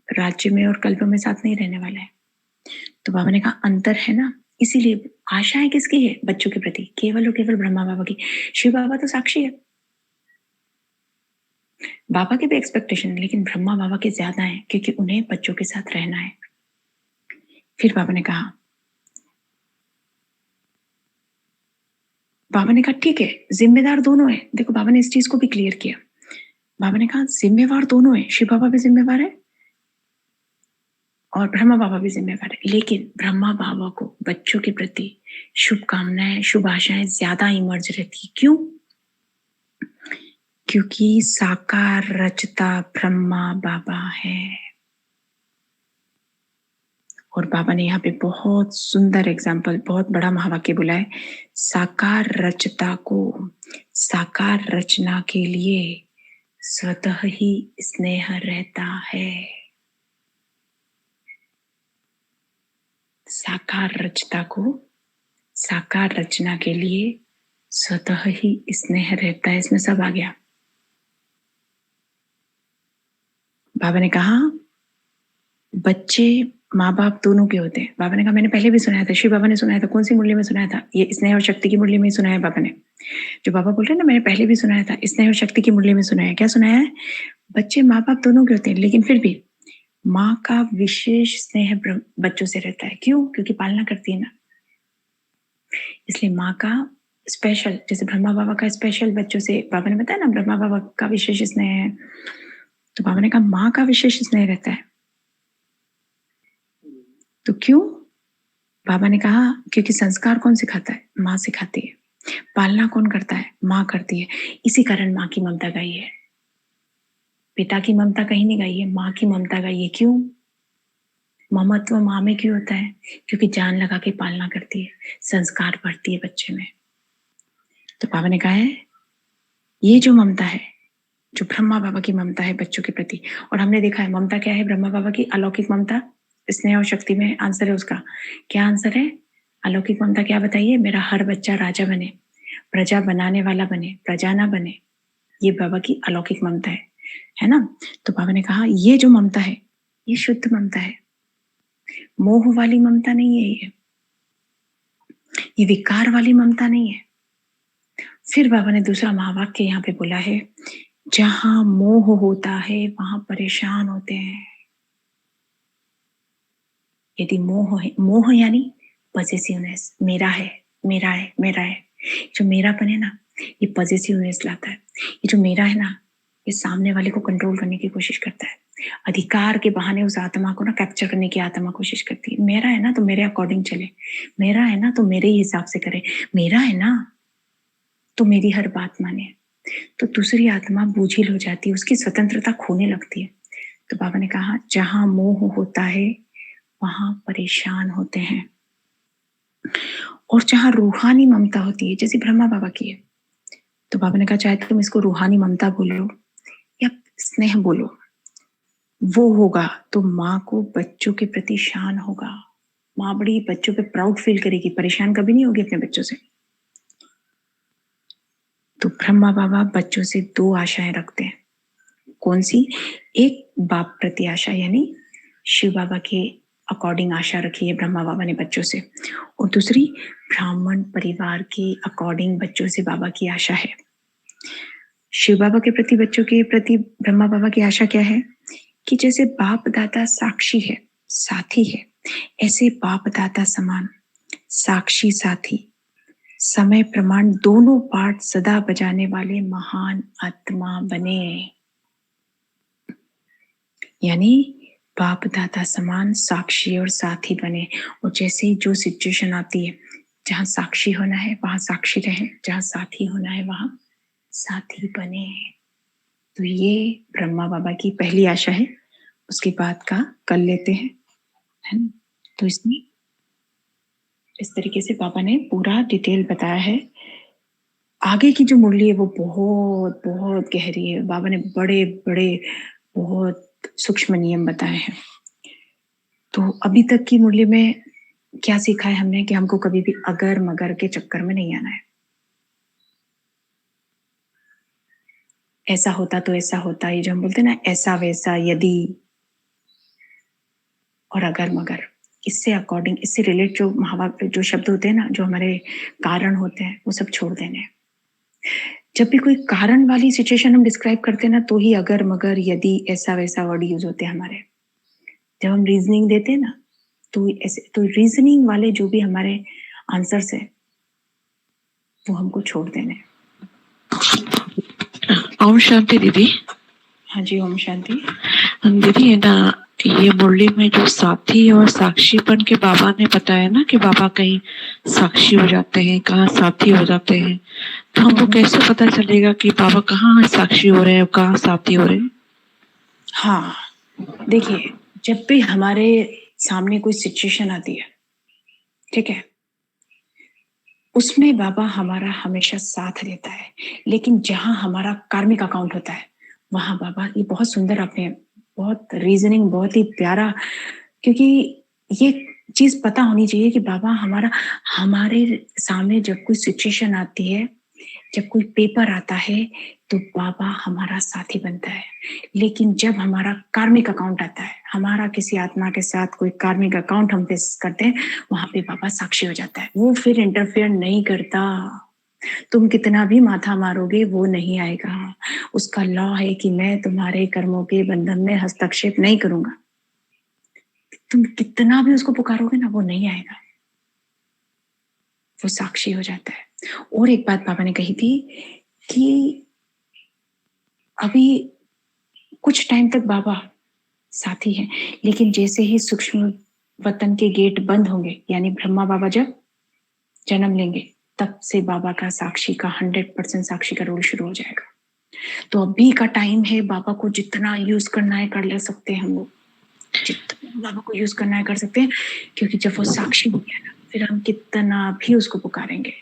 राज्य में और कल्प में साथ नहीं रहने वाला है। तो बाबा ने कहा अंतर है ना, इसीलिए आशाएं किसकी है? बच्चों के प्रति, केवल और केवल ब्रह्मा बाबा की। शिव बाबा तो साक्षी है, बाबा के भी एक्सपेक्टेशन, लेकिन ब्रह्मा बाबा के ज्यादा है क्योंकि उन्हें बच्चों के साथ रहना है। फिर बाबा ने कहा ठीक है, जिम्मेदार दोनों है। देखो बाबा ने इस चीज को भी क्लियर किया। बाबा ने कहा जिम्मेवार दोनों है, शिव बाबा भी जिम्मेवार है और ब्रह्मा बाबा भी जिम्मेवार है, लेकिन ब्रह्मा बाबा को बच्चों के प्रति शुभकामनाएं, शुभ आशाएं ज्यादा इमर्ज रहती। क्यों? क्योंकि साकार रचता ब्रह्मा बाबा है। और बाबा ने यहाँ पे बहुत सुंदर एग्जाम्पल, बहुत बड़ा महावाक्य बोला है, साकार रचता को साकार रचना के लिए स्वतः ही स्नेह रहता है। साकार रचता को साकार रचना के लिए स्वतः ही स्नेह रहता है। इसमें सब आ गया। बाबा ने कहा बच्चे माँ बाप दोनों के होते हैं। बाबा ने कहा मैंने पहले भी सुनाया था, शिव बाबा ने सुनाया था। कौन सी मुरली में सुनाया था? ये स्नेह और शक्ति की मुरली में सुनाया है बाबा ने। जो बाबा बोल रहे हैं ना, मैंने पहले भी सुनाया था, स्नेह और शक्ति की मुरली में सुनाया। क्या सुनाया है? बच्चे माँ बाप दोनों के होते हैं, लेकिन फिर भी माँ का विशेष स्नेह बच्चों से रहता है। क्यों? क्योंकि पालना करती है ना, इसलिए माँ का स्पेशल, जैसे ब्रह्मा बाबा का स्पेशल बच्चों से, बाबा ने बताया ना ब्रह्मा बाबा का विशेष स्नेह है, तो बाबा ने कहा माँ का विशेष स्नेह रहता है। तो क्यों? बाबा ने कहा क्योंकि संस्कार कौन सिखाता है? माँ सिखाती है। पालना कौन करता है? माँ करती है। इसी कारण माँ की ममता गाई है। पिता की ममता कहीं नहीं गाई है, माँ की ममता गाई है। क्यों? ममत्व माँ में क्यों होता है? क्योंकि जान लगा के पालना करती है, संस्कार बढ़ती है बच्चे में। तो बाबा ने कहा है ये जो ममता है, जो ब्रह्मा बाबा की ममता है बच्चों के प्रति, और हमने देखा है ममता क्या है ब्रह्मा बाबा की? अलौकिक ममता। स्नेह और शक्ति में आंसर है उसका। क्या आंसर है? अलौकिक ममता क्या बताइए? मेरा हर बच्चा राजा बने, प्रजा बनाने वाला बने, प्रजा ना बने। ये बाबा की अलौकिक ममता है ना। तो बाबा ने कहा ये जो ममता है ये शुद्ध ममता है, मोह वाली ममता नहीं है, ये विकार वाली ममता नहीं है। फिर बाबा ने दूसरा महावाक्य यहाँ पे बोला है, जहां मोह होता है वहां परेशान होते हैं। यदि मोह यानी पॉसेसिवनेस, मेरा है मेरा है मेरा है, जो मेरापन है ना ये पॉसेसिवनेस लाता है। ये जो मेरा है ना ये सामने वाले को कंट्रोल करने की कोशिश करता है, अधिकार के बहाने उस आत्मा को ना कैप्चर करने की आत्मा कोशिश करती है। मेरा है ना तो मेरे अकॉर्डिंग चले, मेरा है ना तो मेरे ही हिसाब से करे, मेरा है ना तो मेरी हर बात माने। तो दूसरी आत्मा बोझिल हो जाती है, उसकी स्वतंत्रता खोने लगती है। तो बाबा ने कहा जहां मोह होता है वहां परेशान होते हैं, और जहां रूहानी ममता होती है जैसे ब्रह्मा बाबा की है, तो बाबा ने कहा चाहे तुम इसको रूहानी ममता बोलो या स्नेह बोलो, वो होगा तो माँ को बच्चों के प्रति शान होगा। माँ बड़ी बच्चों पे प्राउड फील करेगी, परेशान कभी नहीं होगी अपने बच्चों से। तो ब्रह्मा बाबा बच्चों से दो आशाएं रखते हैं। कौन सी? एक बाप प्रति आशा, यानी शिव बाबा के अकॉर्डिंग आशा रखी है ब्रह्मा बाबा ने बच्चों से, और दूसरी ब्राह्मण परिवार के अकॉर्डिंग बच्चों से बाबा की आशा है। शिव बाबा के प्रति बच्चों के प्रति ब्रह्मा बाबा की आशा क्या है कि जैसे बाप दादा साक्षी है, साथी है, ऐसे बाप दादा समान साक्षी साथी समय प्रमाण दोनों पाठ सदा बजाने वाले महान आत्मा बने। यानी बाप दादा समान साक्षी और साथी बने। और जैसे ही जो सिचुएशन आती है, जहां साक्षी होना है वहां साक्षी रहे, जहां साथी होना है वहां साथी बने। तो ये ब्रह्मा बाबा की पहली आशा है। उसके बाद का कर लेते हैं, है ना। तो इसमें इस तरीके से बाबा ने पूरा डिटेल बताया है। आगे की जो मुरली है वो बहुत बहुत गहरी है। बाबा ने बड़े बड़े बहुत सूक्ष्म नियम बताए हैं। तो अभी तक की मुरली में क्या सीखा है हमने कि हमको कभी भी अगर मगर के चक्कर में नहीं आना है। ऐसा होता तो ऐसा होता, ये जो हम बोलते हैं ना, ऐसा वैसा यदि और अगर मगर, इससे अकॉर्डिंग, इससे रिलेट जो महावाक्य जो शब्द होते हैं ना, जो हमारे कारण होते हैं, वो सब छोड़ देने हैं। जब भी कोई कारण वाली सिचुएशन हम डिस्क्राइब करते हैं ना, तो ही अगर मगर यदि ऐसा वैसा वर्ड यूज होते हैं हमारे। जब हम रीजनिंग देते हैं ना, तो ऐसे, तो रीजनिंग वाले जो भी हमारे आंसर्स है वो हमको छोड़ देने हैं। ओम शांति दीदी। हाँ जी, ओम शांति। दीदी है ना, ये मुरली में जो साथी और साक्षीपन के बाबा ने बताया ना कि बाबा कहीं साक्षी हो जाते हैं, कहाँ साथी हो जाते हैं, तो हमको कैसे पता चलेगा कि बाबा कहाँ साक्षी हो रहे हैं और कहाँ साथी हो रहे हैं? हाँ, देखिए, जब भी हमारे सामने कोई सिचुएशन आती है, ठीक है, उसमें बाबा हमारा हमेशा साथ देता है। लेकिन जहां हमारा कार्मिक अकाउंट होता है, वहां बाबा, ये बहुत सुंदर, आपने बहुत रीजनिंग, बहुत ही प्यारा, क्योंकि ये चीज पता होनी चाहिए कि बाबा हमारे सामने जब कोई सिचुएशन आती है, जब कोई पेपर आता है, तो बाबा हमारा साथी बनता है। लेकिन जब हमारा कार्मिक अकाउंट आता है, हमारा किसी आत्मा के साथ कोई कार्मिक अकाउंट हम फेस करते हैं, वहां पे बाबा साक्षी हो जाता है। वो फिर इंटरफेयर नहीं करता। तुम कितना भी माथा मारोगे वो नहीं आएगा। उसका लॉ है कि मैं तुम्हारे कर्मों के बंधन में हस्तक्षेप नहीं करूंगा। तुम कितना भी उसको पुकारोगे ना, वो नहीं आएगा, वो साक्षी हो जाता है। और एक बात बाबा ने कही थी कि अभी कुछ टाइम तक बाबा साथी हैं, लेकिन जैसे ही सूक्ष्म वतन के गेट बंद होंगे, यानी ब्रह्मा बाबा जब जन्म लेंगे, तब से बाबा का साक्षी का 100% साक्षी का रोल शुरू हो जाएगा। तो अभी का टाइम है, बाबा को जितना यूज करना है कर ले सकते हैं हम लोग, जितना बाबा को यूज करना है कर सकते हैं, क्योंकि जब वो साक्षी हो गया ना, फिर हम कितना भी उसको पुकारेंगे,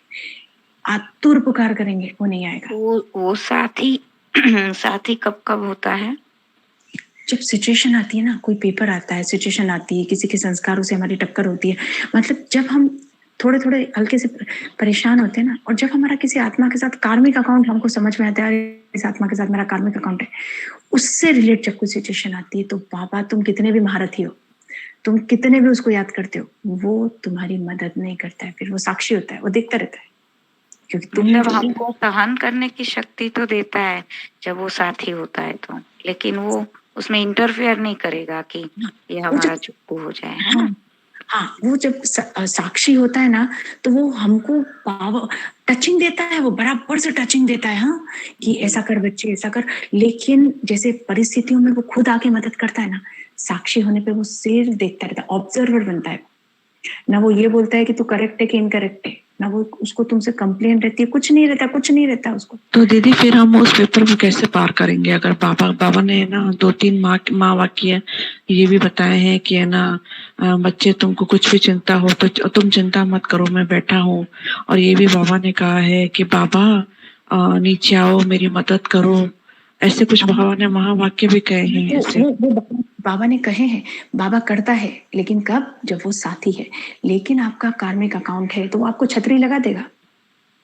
आतुर पुकार करेंगे, वो नहीं आएगा। वो साथी साथी कब कब होता है? जब सिचुएशन आती है ना, कोई पेपर आता है, सिचुएशन आती है, किसी के संस्कारों से हमारी टक्कर होती है, मतलब जब हम थोड़े थोड़े हल्के से परेशान होते हैं ना, और जब हमारा किसी आत्मा के साथ कार्मिक अकाउंट हमको समझ में आता है, इस आत्मा के साथ मेरा कार्मिक अकाउंट है, उससे रिलेट जब कोई सिचुएशन आती है, तो बाबा तुम कितने भी महारथी हो, तुम कितने भी उसको याद करते हो, वो तुम्हारी मदद नहीं करता है। फिर वो साक्षी होता है, वो देखता रहता है, क्योंकि तुम मतलब हमको सहन करने की शक्ति तो देता है जब वो साथी होता है तो, लेकिन वो उसमें इंटरफेयर नहीं करेगा कि ये हमारा चुप्पू हो जाए, है ना? हाँ, वो जब साक्षी होता है ना, तो वो हमको पावर टचिंग देता है, वो बराबर से टचिंग देता है, हाँ, कि ऐसा कर बच्चे, ऐसा कर। लेकिन जैसे परिस्थितियों में वो खुद आके मदद करता है ना, साक्षी होने पे वो सिर्फ देखता रहता है, ऑब्जर्वर बनता है। ना वो ये बोलता है कि तू करेक्ट है कि इनकरेक्ट है, ना वो उसको तुमसे कंप्लेन रहती है, कुछ नहीं रहता, कुछ नहीं रहता उसको। तो दीदी फिर हम उस पेपर को कैसे पार करेंगे? अगर बाबा ने ना 2-3 माँ वाक्य ये भी बताए हैं कि है ना, बच्चे तुमको कुछ भी चिंता हो तो तुम चिंता मत करो, मैं बैठा हूँ। और ये भी बाबा ने कहा है कि बाबा नीचे आओ, मेरी मदद करो। ऐसे कुछ बाबा ने महावाक्य भी कहे हैं ऐसे। वो बाबा ने कहे हैं, बाबा करता है, लेकिन कब? जब वो साथी है। लेकिन आपका कार्मिक अकाउंट है, तो वो आपको छतरी लगा देगा।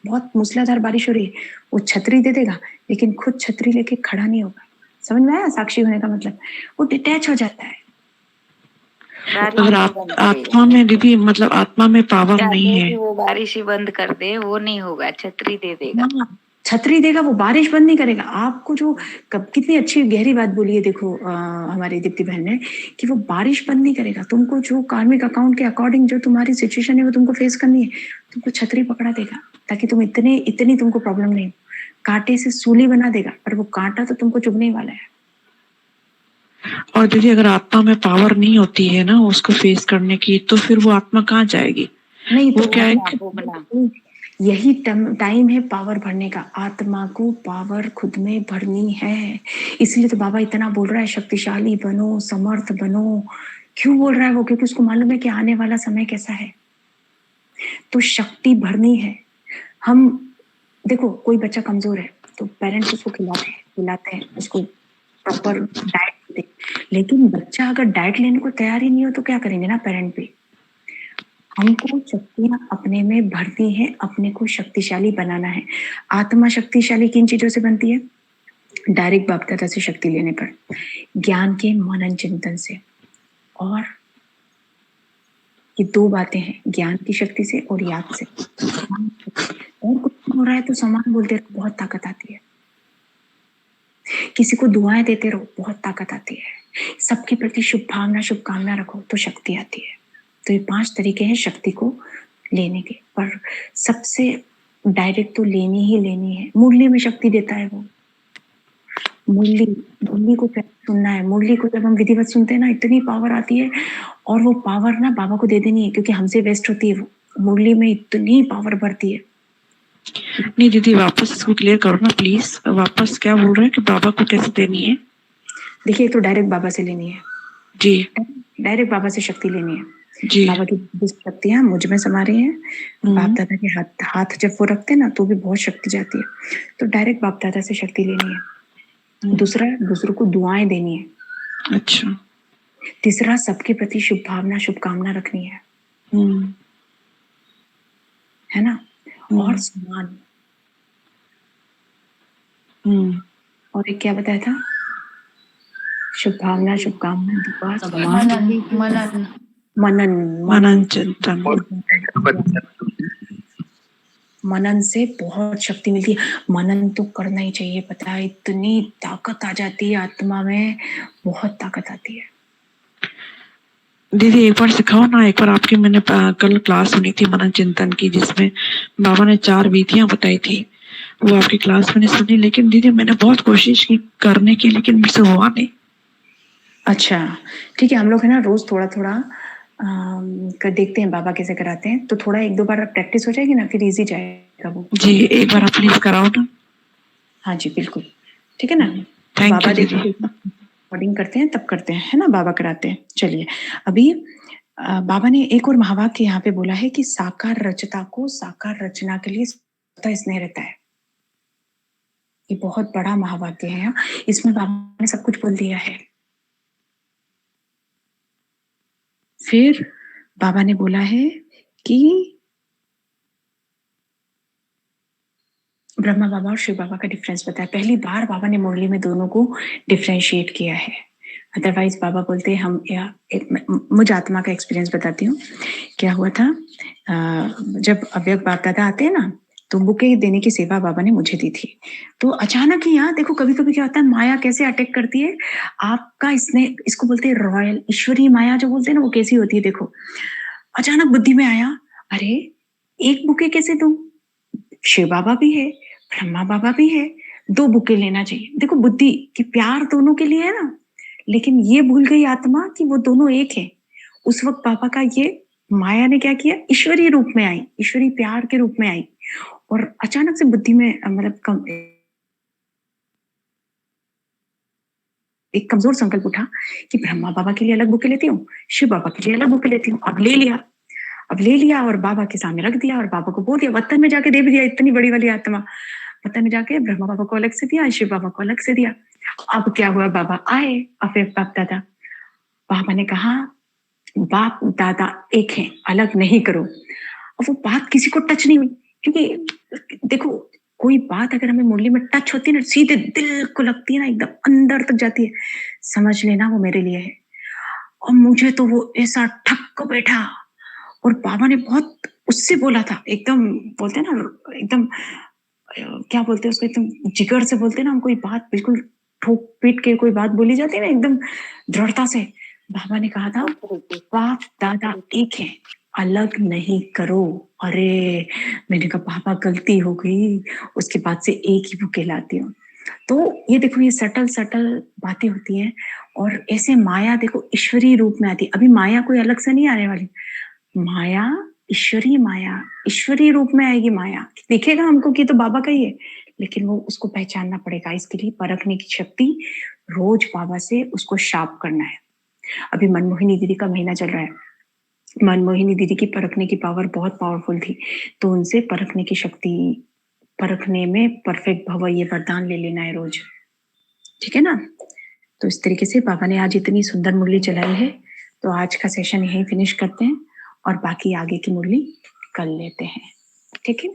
बहुत मूसलाधार बारिश हो रही है, वो छतरी दे देगा, लेकिन खुद छतरी लेके खड़ा नहीं होगा। समझ में आया साक्षी होने का मतलब? वो डिटैच हो जाता है। अगर आत्मा में दीदी, मतलब आत्मा में पावर नहीं है, वो बारिश ही बंद कर दे, वो नहीं होगा, छतरी दे देगा। छतरी देगा, वो बारिश बंद नहीं करेगा आपको। जो कितनी अच्छी गहरी बात बोली है देखो हमारी दीप्ति बहन ने, कि वो बारिश बंद नहीं करेगा। तुमको जो कार्मिक अकाउंट के अकॉर्डिंग जो तुम्हारी सिचुएशन है वो तुमको फेस करनी है, तुमको छतरी पकड़ा देगा ताकि तुम इतनी तुमको प्रॉब्लम नहीं हो। कांटे से सूली बना देगा, पर वो कांटा तो तुमको चुभने ही वाला है। और दीदी अगर आत्मा में पावर नहीं होती है ना उसको फेस करने की, तो फिर वो आत्मा कहाँ जाएगी? नहीं वो तो क्या है यही टाइम है पावर भरने का। आत्मा को पावर खुद में भरनी है, इसलिए तो बाबा इतना बोल रहा है शक्तिशाली बनो, समर्थ बनो। क्यों बोल रहा है वो? क्योंकि उसको मालूम है कि आने वाला समय कैसा है, तो शक्ति भरनी है। हम देखो, कोई बच्चा कमजोर है तो पेरेंट्स उसको खिलाते हैं उसको प्रॉपर डाइट देते, लेकिन बच्चा अगर डाइट लेने को तैयार ही नहीं हो तो क्या करेंगे ना पेरेंट भी। हमको शक्तियां अपने में भरती है, अपने को शक्तिशाली बनाना है। आत्मा शक्तिशाली किन चीजों से बनती है? डायरेक्ट बाप दादा से शक्ति लेने पर, ज्ञान के मनन चिंतन से। और ये दो बातें हैं, ज्ञान की शक्ति से और याद से। और कुछ हो रहा है तो समान बोलते रहो, बहुत ताकत आती है। किसी को दुआएं देते रहो, बहुत ताकत आती है। सबके प्रति शुभ भावना शुभकामना रखो तो शक्ति आती है। तो ये 5 तरीके हैं शक्ति को लेने के, पर सबसे डायरेक्ट तो लेनी ही लेनी है। मुरली में शक्ति देता है वो। मुरली को क्या सुनना है? मुरली को जब हम विधिवत सुनते हैं ना, इतनी पावर आती है। और वो पावर ना बाबा को दे देनी है, क्योंकि हमसे वेस्ट होती है वो। मुरली में इतनी पावर भरती है। नहीं दीदी, वापस इसको क्लियर करो ना प्लीज। वापस क्या बोल रहे हैं कि बाबा को कैसे देनी है? देखिए, तो डायरेक्ट बाबा से लेनी है जी। डायरेक्ट बाबा से शक्ति लेनी है जी। बाबा की शक्तियां मुझ में समा रही हैं। बाप दादा के हाथ जब वो रखते हैं ना तो भी बहुत शक्ति जाती है। तो डायरेक्ट बाप दादा से शक्ति लेनी है। दूसरों को दुआएं देनी है। अच्छा। तीसरा, सबके प्रति शुभ भावना शुभकामना रखनी है ना। और सम्मान। और एक क्या बताया था? शुभ भावना शुभकामना दुआ सम्मान मनन चिंतन। मनन से बहुत शक्ति मिलती है। मनन तो करना ही चाहिए, पता है इतनी ताकत आ जाती है आत्मा में, बहुत ताकत आती है। दीदी एक बार सिखाओ ना। एक बार आपकी मैंने कल क्लास सुनी थी मनन चिंतन की, जिसमें बाबा ने 4 विधियां बताई थी। वो आपकी क्लास मैंने सुनी, लेकिन दीदी मैंने बहुत कोशिश की करने की, लेकिन मुझसे हुआ नहीं। अच्छा ठीक है, हम लोग है ना रोज थोड़ा थोड़ा कर देखते हैं बाबा कैसे कराते हैं, तो थोड़ा 1-2 बार प्रैक्टिस हो जाएगी ना, फिर इजी जाएगा वो। जी एक बार आप प्लीज कराओ ना। हाँ जी बिल्कुल, ठीक है ना। थैंक बाबा यू दीदी। रिकॉर्डिंग करते हैं तब करते हैं, है ना, बाबा कराते हैं। चलिए अभी बाबा ने एक और महावाक्य यहाँ पे बोला है कि साकार रचता को साकार रचना के लिए स्नेह रहता है। ये बहुत बड़ा महावाक्य है। इसमें बाबा ने सब कुछ बोल दिया है। फिर बाबा ने बोला है कि ब्रह्मा बाबा और शिव बाबा का डिफरेंस बताया। पहली बार बाबा ने मुरली में दोनों को डिफरेंशिएट किया है। अदरवाइज बाबा बोलते हैं मुझ आत्मा का एक्सपीरियंस बताती हूँ। क्या हुआ था, जब अव्यक्त बाप दादा आते हैं ना, तो बुके देने की सेवा बाबा ने मुझे दी थी। तो अचानक ही यहाँ देखो, कभी कभी क्या होता है, माया कैसे अटैक करती है आपका। इसको बोलते हैं रॉयल ईश्वरीय माया जो बोलते हैं ना, वो कैसी होती है देखो। अचानक बुद्धि में आया, अरे एक बुके कैसे दूं? शिव बाबा भी है, ब्रह्मा बाबा भी है, 2 बुके लेना चाहिए। देखो बुद्धि कि प्यार दोनों के लिए है ना, लेकिन ये भूल गई आत्मा कि वो दोनों एक है। उस वक्त पापा का ये माया ने क्या किया, ईश्वरीय रूप में आई, ईश्वरीय प्यार के रूप में आई। और अचानक से बुद्धि में मतलब एक कमजोर संकल्प उठा कि ब्रह्मा बाबा के लिए अलग बुके लेती हूँ, शिव बाबा के लिए अलग बुके लेती हूँ। अब ले लिया और बाबा के सामने रख दिया और बाबा को बोल दिया, वतन में जाके दे भी दिया। इतनी बड़ी वाली आत्मा वतन में जाके ब्रह्मा बाबा को अलग से दिया, शिव बाबा को अलग से दिया। अब क्या हुआ, बाबा आए, अव्यक्त बाप दादा। बाबा ने कहा बाप दादा एक है, अलग नहीं करो। और वो बात किसी को टच नहीं हुई, क्योंकि देखो कोई बात अगर हमें मुरली में टच होती है ना, सीधे दिल को लगती है ना, एकदम अंदर तक जाती है, समझ लेना वो मेरे लिए है। और मुझे तो वो ऐसा ठक बैठा। और बाबा ने बहुत उससे बोला था, एकदम बोलते हैं ना, एकदम क्या बोलते हैं उसको, एकदम जिगर से बोलते हैं ना, हम कोई बात बिल्कुल ठोक पीट के कोई बात बोली जाती है ना एकदम दृढ़ता से। बाबा ने कहा था बाप दादा एक है, अलग नहीं करो। अरे मैंने कहा बाबा गलती हो गई, उसके बाद से एक ही बुके लाती हूँ। तो ये देखो, ये सटल सटल बातें होती हैं। और ऐसे माया देखो ईश्वरीय रूप में आती है। अभी माया कोई अलग से नहीं आने वाली, माया ईश्वरीय रूप में आएगी। माया दिखेगा हमको कि तो बाबा का ही है, लेकिन वो उसको पहचानना पड़ेगा। इसके लिए परखने की शक्ति रोज बाबा से उसको शार्प करना है। अभी मनमोहिनी दीदी का महीना चल रहा है, मनमोहिनी दीदी की परखने की पावर बहुत पावरफुल थी, तो उनसे परखने की शक्ति, परखने में परफेक्ट भव, ये वरदान ले लेना है रोज, ठीक है ना। तो इस तरीके से बाबा ने आज इतनी सुंदर मुरली चलाई है, तो आज का सेशन यहीं फिनिश करते हैं और बाकी आगे की मुरली कर लेते हैं, ठीक है।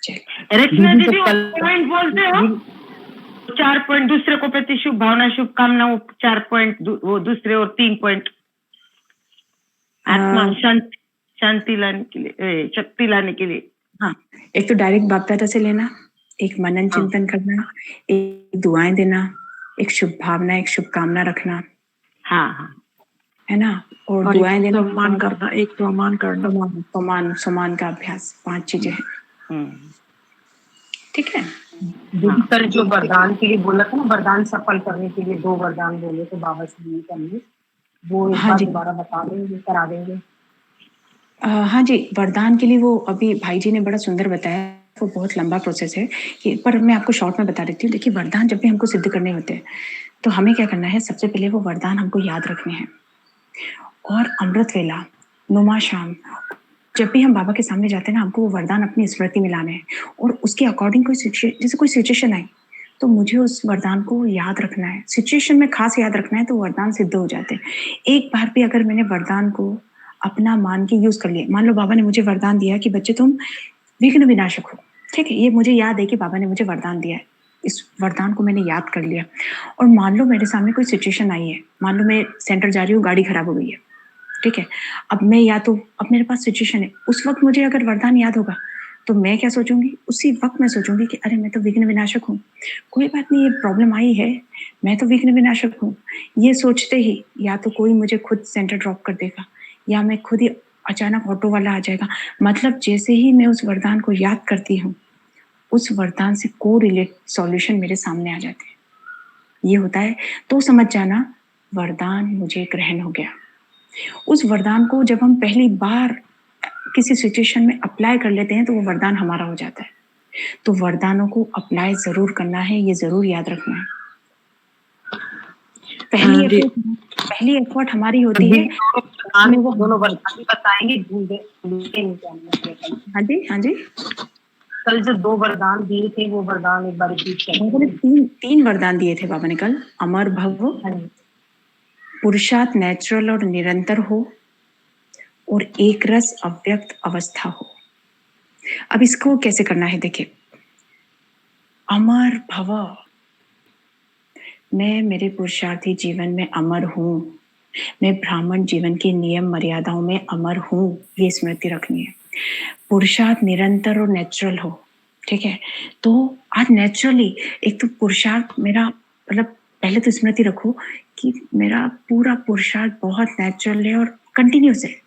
चलो रचना दीदी पॉइंट बोलते हो, 4 पॉइंट दूसरे को प्रति शुभ भावना शुभकामना, वो 4 पॉइंट वो दूसरे, और 3 पॉइंट आत्मा शांति लाने के लिए, शक्ति लाने के लिए। हाँ, एक तो डायरेक्ट बाप दादा से लेना, एक मनन चिंतन करना, एक दुआएं देना, एक शुभ भावना, एक शुभकामना रखना, हाँ है ना, और और दुआएं देना, सम्मान करना, एक सम्मान करना, सम्मान का अभ्यास, 5 चीजें हैं, ठीक है। दीदी कल जो वरदान के लिए बोला था ना, वरदान सफल करने के लिए 2 वरदान बोले थे बाबा से नहीं करने, वो एक बार दोबारा बता देंगे, करा देंगे। हाँ जी, वरदान के लिए वो अभी भाई जी ने बड़ा सुंदर बताया, वो बहुत लंबा प्रोसेस है कि, पर मैं आपको शॉर्ट में बता देती हूँ। देखिए, वरदान जब भी हमको सिद्ध करने होते हैं तो हमें क्या करना है, सबसे पहले वो वरदान हमको याद रखने हैं। और अमृत वेला, नुमा शाम, जब भी हम बाबा के सामने जाते हैं ना, हमको वो वरदान अपनी स्मृति में लाने हैं, और उसके अकॉर्डिंग जैसे कोई सिचुएशन आई तो मुझे उस वरदान को याद रखना है, सिचुएशन में खास याद रखना है, तो वरदान सिद्ध हो जाते हैं। एक बार भी अगर मैंने वरदान को अपना मान के यूज कर लिया, मान लो बाबा ने मुझे वरदान दिया कि बच्चे तुम विघ्न विनाशक हो, ठीक है, ये मुझे याद है कि बाबा ने मुझे वरदान दिया है, इस वरदान को मैंने याद कर लिया। और मान लो मेरे सामने कोई सिचुएशन आई है, मान लो मैं सेंटर जा रही हूँ, गाड़ी खराब हो गई है, ठीक है, अब मैं या तो, अब मेरे पास सिचुएशन है, उस वक्त मुझे अगर वरदान याद होगा तो मैं क्या सोचूंगी, उसी वक्त मैं सोचूंगी कि अरे मैं तो विघ्न विनाशक हूँ, कोई बात नहीं, ये प्रॉब्लम आई है, मैं तो विघ्न विनाशक हूँ। ये सोचते ही या तो कोई मुझे खुद सेंटर ड्रॉप कर देगा, या मैं खुद ही अचानक ऑटो वाला आ जाएगा। मतलब जैसे ही मैं उस वरदान को याद करती हूँ, उस वरदान से को रिलेट सॉल्यूशन मेरे सामने आ जाते हैं। ये होता है, तो समझ जाना वरदान मुझे ग्रहण हो गया। उस वरदान को जब हम पहली बार किसी सिचुएशन में अप्लाई कर लेते हैं तो वो वरदान हमारा हो जाता है। तो वरदानों को अप्लाई जरूर करना है, ये जरूर याद रखना है। पहली एफर्ट हमारी होती है, दोनों वरदान बताएंगे, हाँ जी, कल जो 2 वरदान दिए थे वो वरदान एक बार रिपीट बाबा ने 3 वरदान दिए थे बाबा ने कल। अमर भव, पुरुषार्थ नेचुरल और निरंतर हो, और एक रस अव्यक्त अवस्था हो। अब इसको कैसे करना है, देखिए, अमर भव, मैं मेरे पुरुषार्थी जीवन में अमर हूँ, मैं ब्राह्मण जीवन के नियम मर्यादाओं में अमर हूँ, ये स्मृति रखनी है। पुरुषार्थ निरंतर और नेचुरल हो, ठीक है। तो आज नेचुरली एक तो पुरुषार्थ मेरा, मतलब पहले तो स्मृति रखो कि मेरा पूरा पुरुषार्थ बहुत नेचुरल है और कंटिन्यूस है।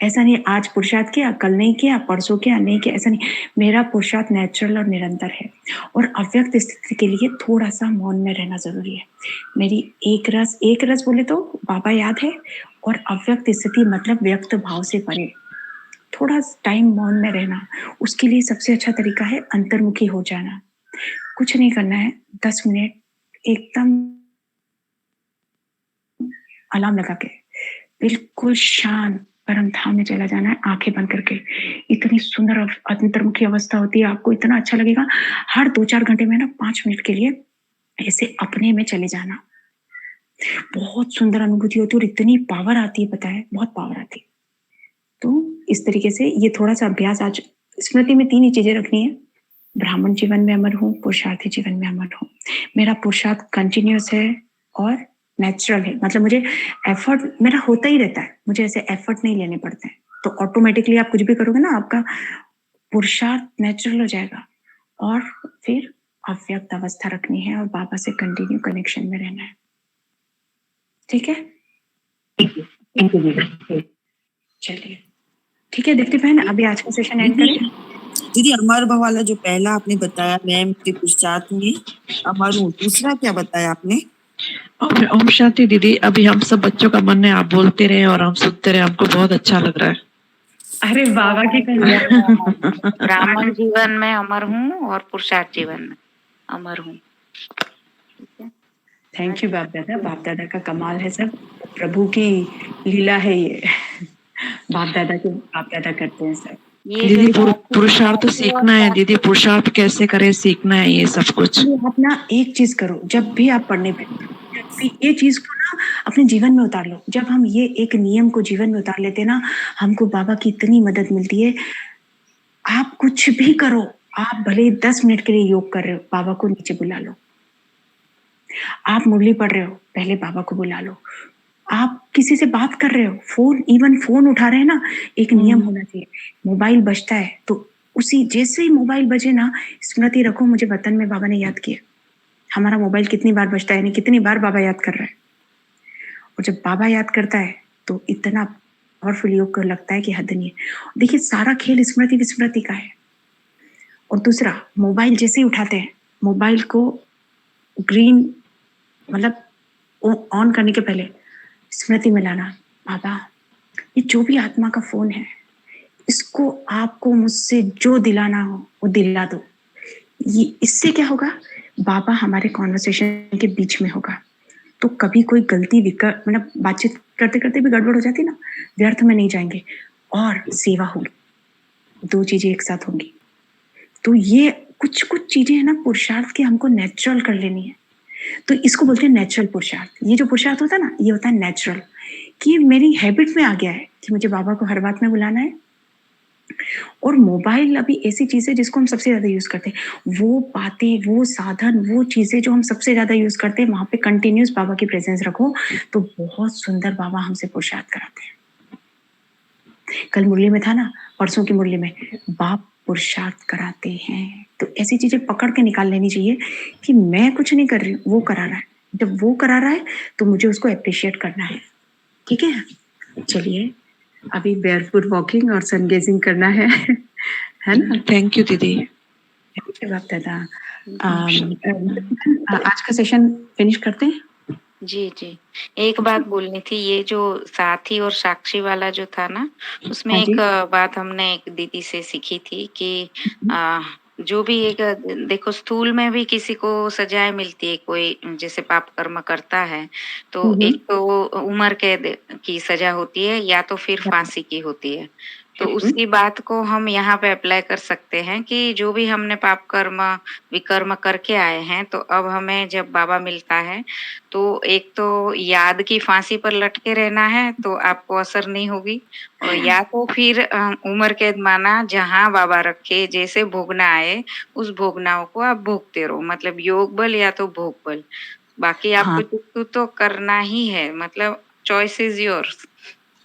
ऐसा नहीं आज पुरुषार्थ किया, कल नहीं किया, परसों किया, नहीं किया, ऐसा नहीं। मेरा पुरुषार्थ नेचुरल और निरंतर है। और अव्यक्त स्थिति के लिए थोड़ा सा मौन में रहना जरूरी है। मेरी एक रस बोले तो बाबा याद है, और अव्यक्त स्थिति मतलब व्यक्त भाव से परे, थोड़ा टाइम मौन में रहना। उसके लिए सबसे अच्छा तरीका है अंतर्मुखी हो जाना। कुछ नहीं करना है, 10 मिनट एकदम अलार्म लगा के बिल्कुल शांत परम धाम में चला जाना है, आंखें बंद करके। इतनी सुंदर अंतर्मुखी अवस्था होती है, आपको इतना अच्छा लगेगा। हर 2-4 घंटे में ना 5 मिनट के लिए ऐसे अपने में चले जाना, बहुत सुंदर अनुभूति होती है और इतनी पावर आती है, पता है, बहुत पावर आती है। तो इस तरीके से ये थोड़ा सा अभ्यास आज स्मृति में 3 ही चीजें रखनी है। ब्राह्मण जीवन में अमर हूँ, पुरुषार्थी जीवन में अमर हूँ। मेरा पुरुषार्थ कंटिन्यूस है और नेचुरल है, मतलब मुझे एफर्ट मेरा होता ही रहता है, मुझे ऐसे एफर्ट नहीं लेने पड़ते हैं। तो ऑटोमेटिकली आप कुछ भी करोगे ना, आपका पुरुषार्थ नेचुरल हो जाएगा, और फिर अव्यक्त अवस्था रखनी है और बाबा से कंटिन्यू कनेक्शन में रहना है। ठीक है, थैंक यू दीदी। चलिए ठीक है दीप्ति बहन, अभी आज का सेशन एंड दीदी करें। दीदी अमर भाव वाला जो पहला आपने बताया, मैं मुक्ति पुरुषार्थ में अमर हूँ, दूसरा क्या बताया आपने? ओम शांति दीदी, अभी हम सब बच्चों का मन है, आप बोलते रहे और हम सुनते रहे, हमको बहुत अच्छा लग रहा है। अरे बाबा की ब्राह्मण जीवन में अमर हूँ और पुरुषार्थ जीवन में अमर हूँ। थैंक यू बाप दादा का कमाल है सब, प्रभु की लीला है ये। बाप दादा करते हैं सब। दीदी पुरुषार्थ सीखना है दीदी, पुरुषार्थ कैसे करें सीखना है ये सब कुछ। आप ना एक चीज करो, जब भी आप पढ़ने बैठो, जब भी ये चीज को ना अपने जीवन में उतार लो। जब हम ये एक नियम को जीवन में उतार लेते ना, हमको बाबा की इतनी मदद मिलती है। आप कुछ भी करो, आप भले 10 मिनट के लिए योग कर रहे हो, बाबा को नीचे बुला लो। आप मुरली पढ़ रहे हो, पहले बाबा को बुला लो। आप किसी से बात कर रहे हो, इवन फोन उठा रहे हैं ना, एक नियम होना चाहिए। मोबाइल बजता है तो उसी जैसे ही मोबाइल बजे ना, स्मृति रखो मुझे वतन में बाबा ने याद किया। हमारा मोबाइल कितनी बार बजता है, यानी कितनी बार बाबा याद कर रहा है। और जब बाबा याद करता है तो इतना पावरफुल योग को लगता है कि हद नहीं है। देखिए सारा खेल स्मृति विस्मृति का है। और दूसरा, मोबाइल जैसे ही उठाते हैं, मोबाइल को ग्रीन मतलब ऑन करने के पहले स्मृति में लाना, बाबा ये जो भी आत्मा का फोन है, इसको आपको मुझसे जो दिलाना हो वो दिला दो। ये इससे क्या होगा, बाबा हमारे कॉन्वर्सेशन के बीच में होगा। तो कभी कोई गलती मतलब बातचीत करते करते भी गड़बड़ हो जाती ना, व्यर्थ में नहीं जाएंगे और सेवा होगी। 2 चीजें एक साथ होंगी। तो ये कुछ चीजें है ना पुरुषार्थ की, हमको नेचुरल कर लेनी है। तो इसको बोलते हैं नेचुरल पुरुषार्थ। ये जो पुरुषार्थ होता है ना, ये होता है नेचुरल, कि मेरी हैबिट में आ गया है कि मुझे बाबा को हर बात में बुलाना है। और मोबाइल अभी ऐसी चीज है जिसको हम सबसे ज्यादा यूज करते हैं। वो बातें, वो साधन, वो चीजें जो हम सबसे ज्यादा यूज करते हैं, वहां पे कंटिन्यूस बाबा की प्रेजेंस रखो तो बहुत सुंदर बाबा हमसे पुरुषार्थ कराते हैं। कल मुरली में था ना, परसों की मुरली में, बाप पुरुषार्थ कराते हैं। तो ऐसी चीजें पकड़ के निकाल लेनी चाहिए कि मैं कुछ नहीं कर रही हूँ, वो करा रहा है। जब वो करा रहा है तो मुझे उसको अप्रिशिएट करना है। ठीक है, चलिए अभी बेयरफुट वॉकिंग और सन गेजिंग करना है ना। थैंक यू दीदी। बाप दादा, आज का सेशन फिनिश करते हैं। जी एक बात बोलनी थी। ये जो साथी और साक्षी वाला जो था ना, उसमें हाँ एक बात हमने एक दीदी से सीखी थी कि जो भी एक देखो स्थूल में भी किसी को सजाएं मिलती है। कोई जैसे पाप कर्म करता है तो एक तो उम्र कैद की सजा होती है या तो फिर फांसी की होती है। तो उसी बात को हम यहाँ पे अप्लाई कर सकते हैं कि जो भी हमने पाप कर्म विकर्म करके आए हैं, तो अब हमें जब बाबा मिलता है तो एक तो याद की फांसी पर लटके रहना है तो आपको असर नहीं होगी, और या तो फिर उम्र कैद माना, जहाँ बाबा रखे जैसे भोगना आए उस भोगनाओं को आप भोगते रहो, मतलब योग बल या तो भोग बल। बाकी आपको चुकतू तो करना ही है, मतलब चॉइस इज योर्स।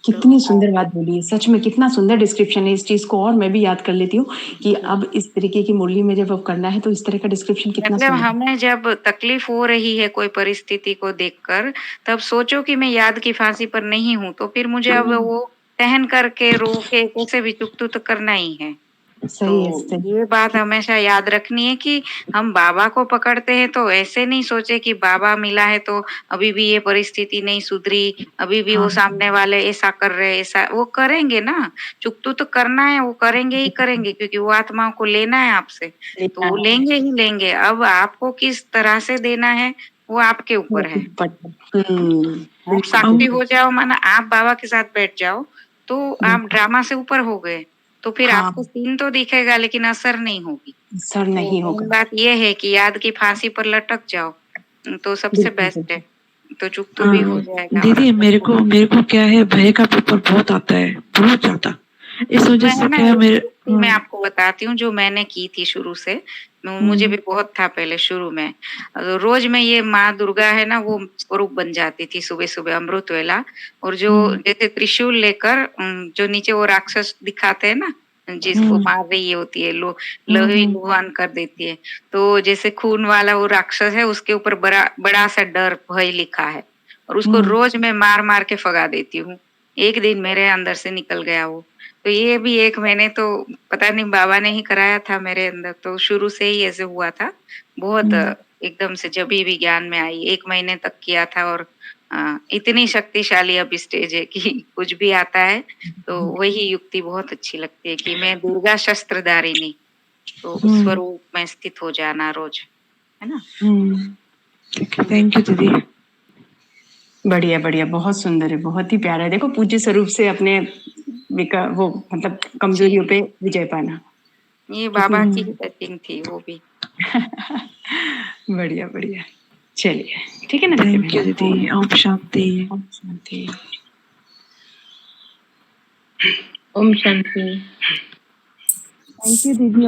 कितनी सुंदर बात बोली है, सच में कितना सुंदर डिस्क्रिप्शन है इस चीज को। और मैं भी याद कर लेती हूँ कि अब इस तरीके की मुरली में जब अब करना है तो इस तरह का डिस्क्रिप्शन कितना मतलब सुंदर। हमें जब तकलीफ हो रही है कोई परिस्थिति को देखकर, तब सोचो कि मैं याद की फांसी पर नहीं हूँ, तो फिर मुझे अब वो सहन करके रो के कैसे भी चुकतू तो करना ही है। सही है, तो सही। ये बात हमेशा याद रखनी है कि हम बाबा को पकड़ते हैं तो ऐसे नहीं सोचे कि बाबा मिला है तो अभी भी ये परिस्थिति नहीं सुधरी, अभी भी वो सामने वाले ऐसा कर रहे, ऐसा वो करेंगे ना। चुकतू तो करना है, वो करेंगे ही करेंगे, क्योंकि वो आत्माओं को लेना है आपसे, तो वो लेंगे ही लेंगे। अब आपको किस तरह से देना है वो आपके ऊपर है। आप साक्षी हो जाओ, माना आप बाबा के साथ बैठ जाओ तो आप ड्रामा से ऊपर हो गए, तो फिर आपको सीन तो दिखेगा लेकिन असर नहीं होगी। असर नहीं होगा। बात ये है कि याद की फांसी पर लटक जाओ तो सबसे बेस्ट है, तो चुकतू भी हो जाएगा। दीदी मेरे को क्या है, भय का पेपर बहुत आता है, बहुत ज्यादा। इस वजह से क्या है, मैं आपको बताती हूँ जो मैंने की थी शुरू से। मुझे भी बहुत था पहले शुरू में। रोज में ये माँ दुर्गा है ना, वो स्वरूप बन जाती थी सुबह सुबह अमृत वेला। और जो जैसे त्रिशूल लेकर जो नीचे वो राक्षस दिखाते हैं ना, जिसको मार रही होती है, लोहे लुहान कर देती है। तो जैसे खून वाला वो राक्षस है, उसके ऊपर बड़ा सा डर भय लिखा है और उसको रोज मैं मार मार के भगा देती हूँ। एक दिन मेरे अंदर से निकल गया वो। तो ये भी एक मैंने तो पता नहीं बाबा ने ही कराया था मेरे अंदर, तो शुरू से ही ऐसे हुआ था। बहुत एकदम से जब भी ज्ञान में आई 1 महीने तक किया था और इतनी शक्तिशाली अब स्टेज है कि कुछ भी आता है तो वही युक्ति बहुत अच्छी लगती है कि मैं दुर्गा शस्त्रधारिणी, तो उस स्वरूप में स्थित हो जाना रोज, है ना? थैंक यू दीदी। बढ़िया बढ़िया, बहुत सुंदर है, बहुत ही प्यारा है। देखो पूज्य स्वरूप से अपने वो मतलब कमजोरियों पे विजय पाना, ये बाबा की टचिंग थी वो भी। बढ़िया बढ़िया। चलिए ठीक है ना थैंक यू दीदी। ओम शांति। ओम शांति। ओम शांति। थैंक यू दीदी।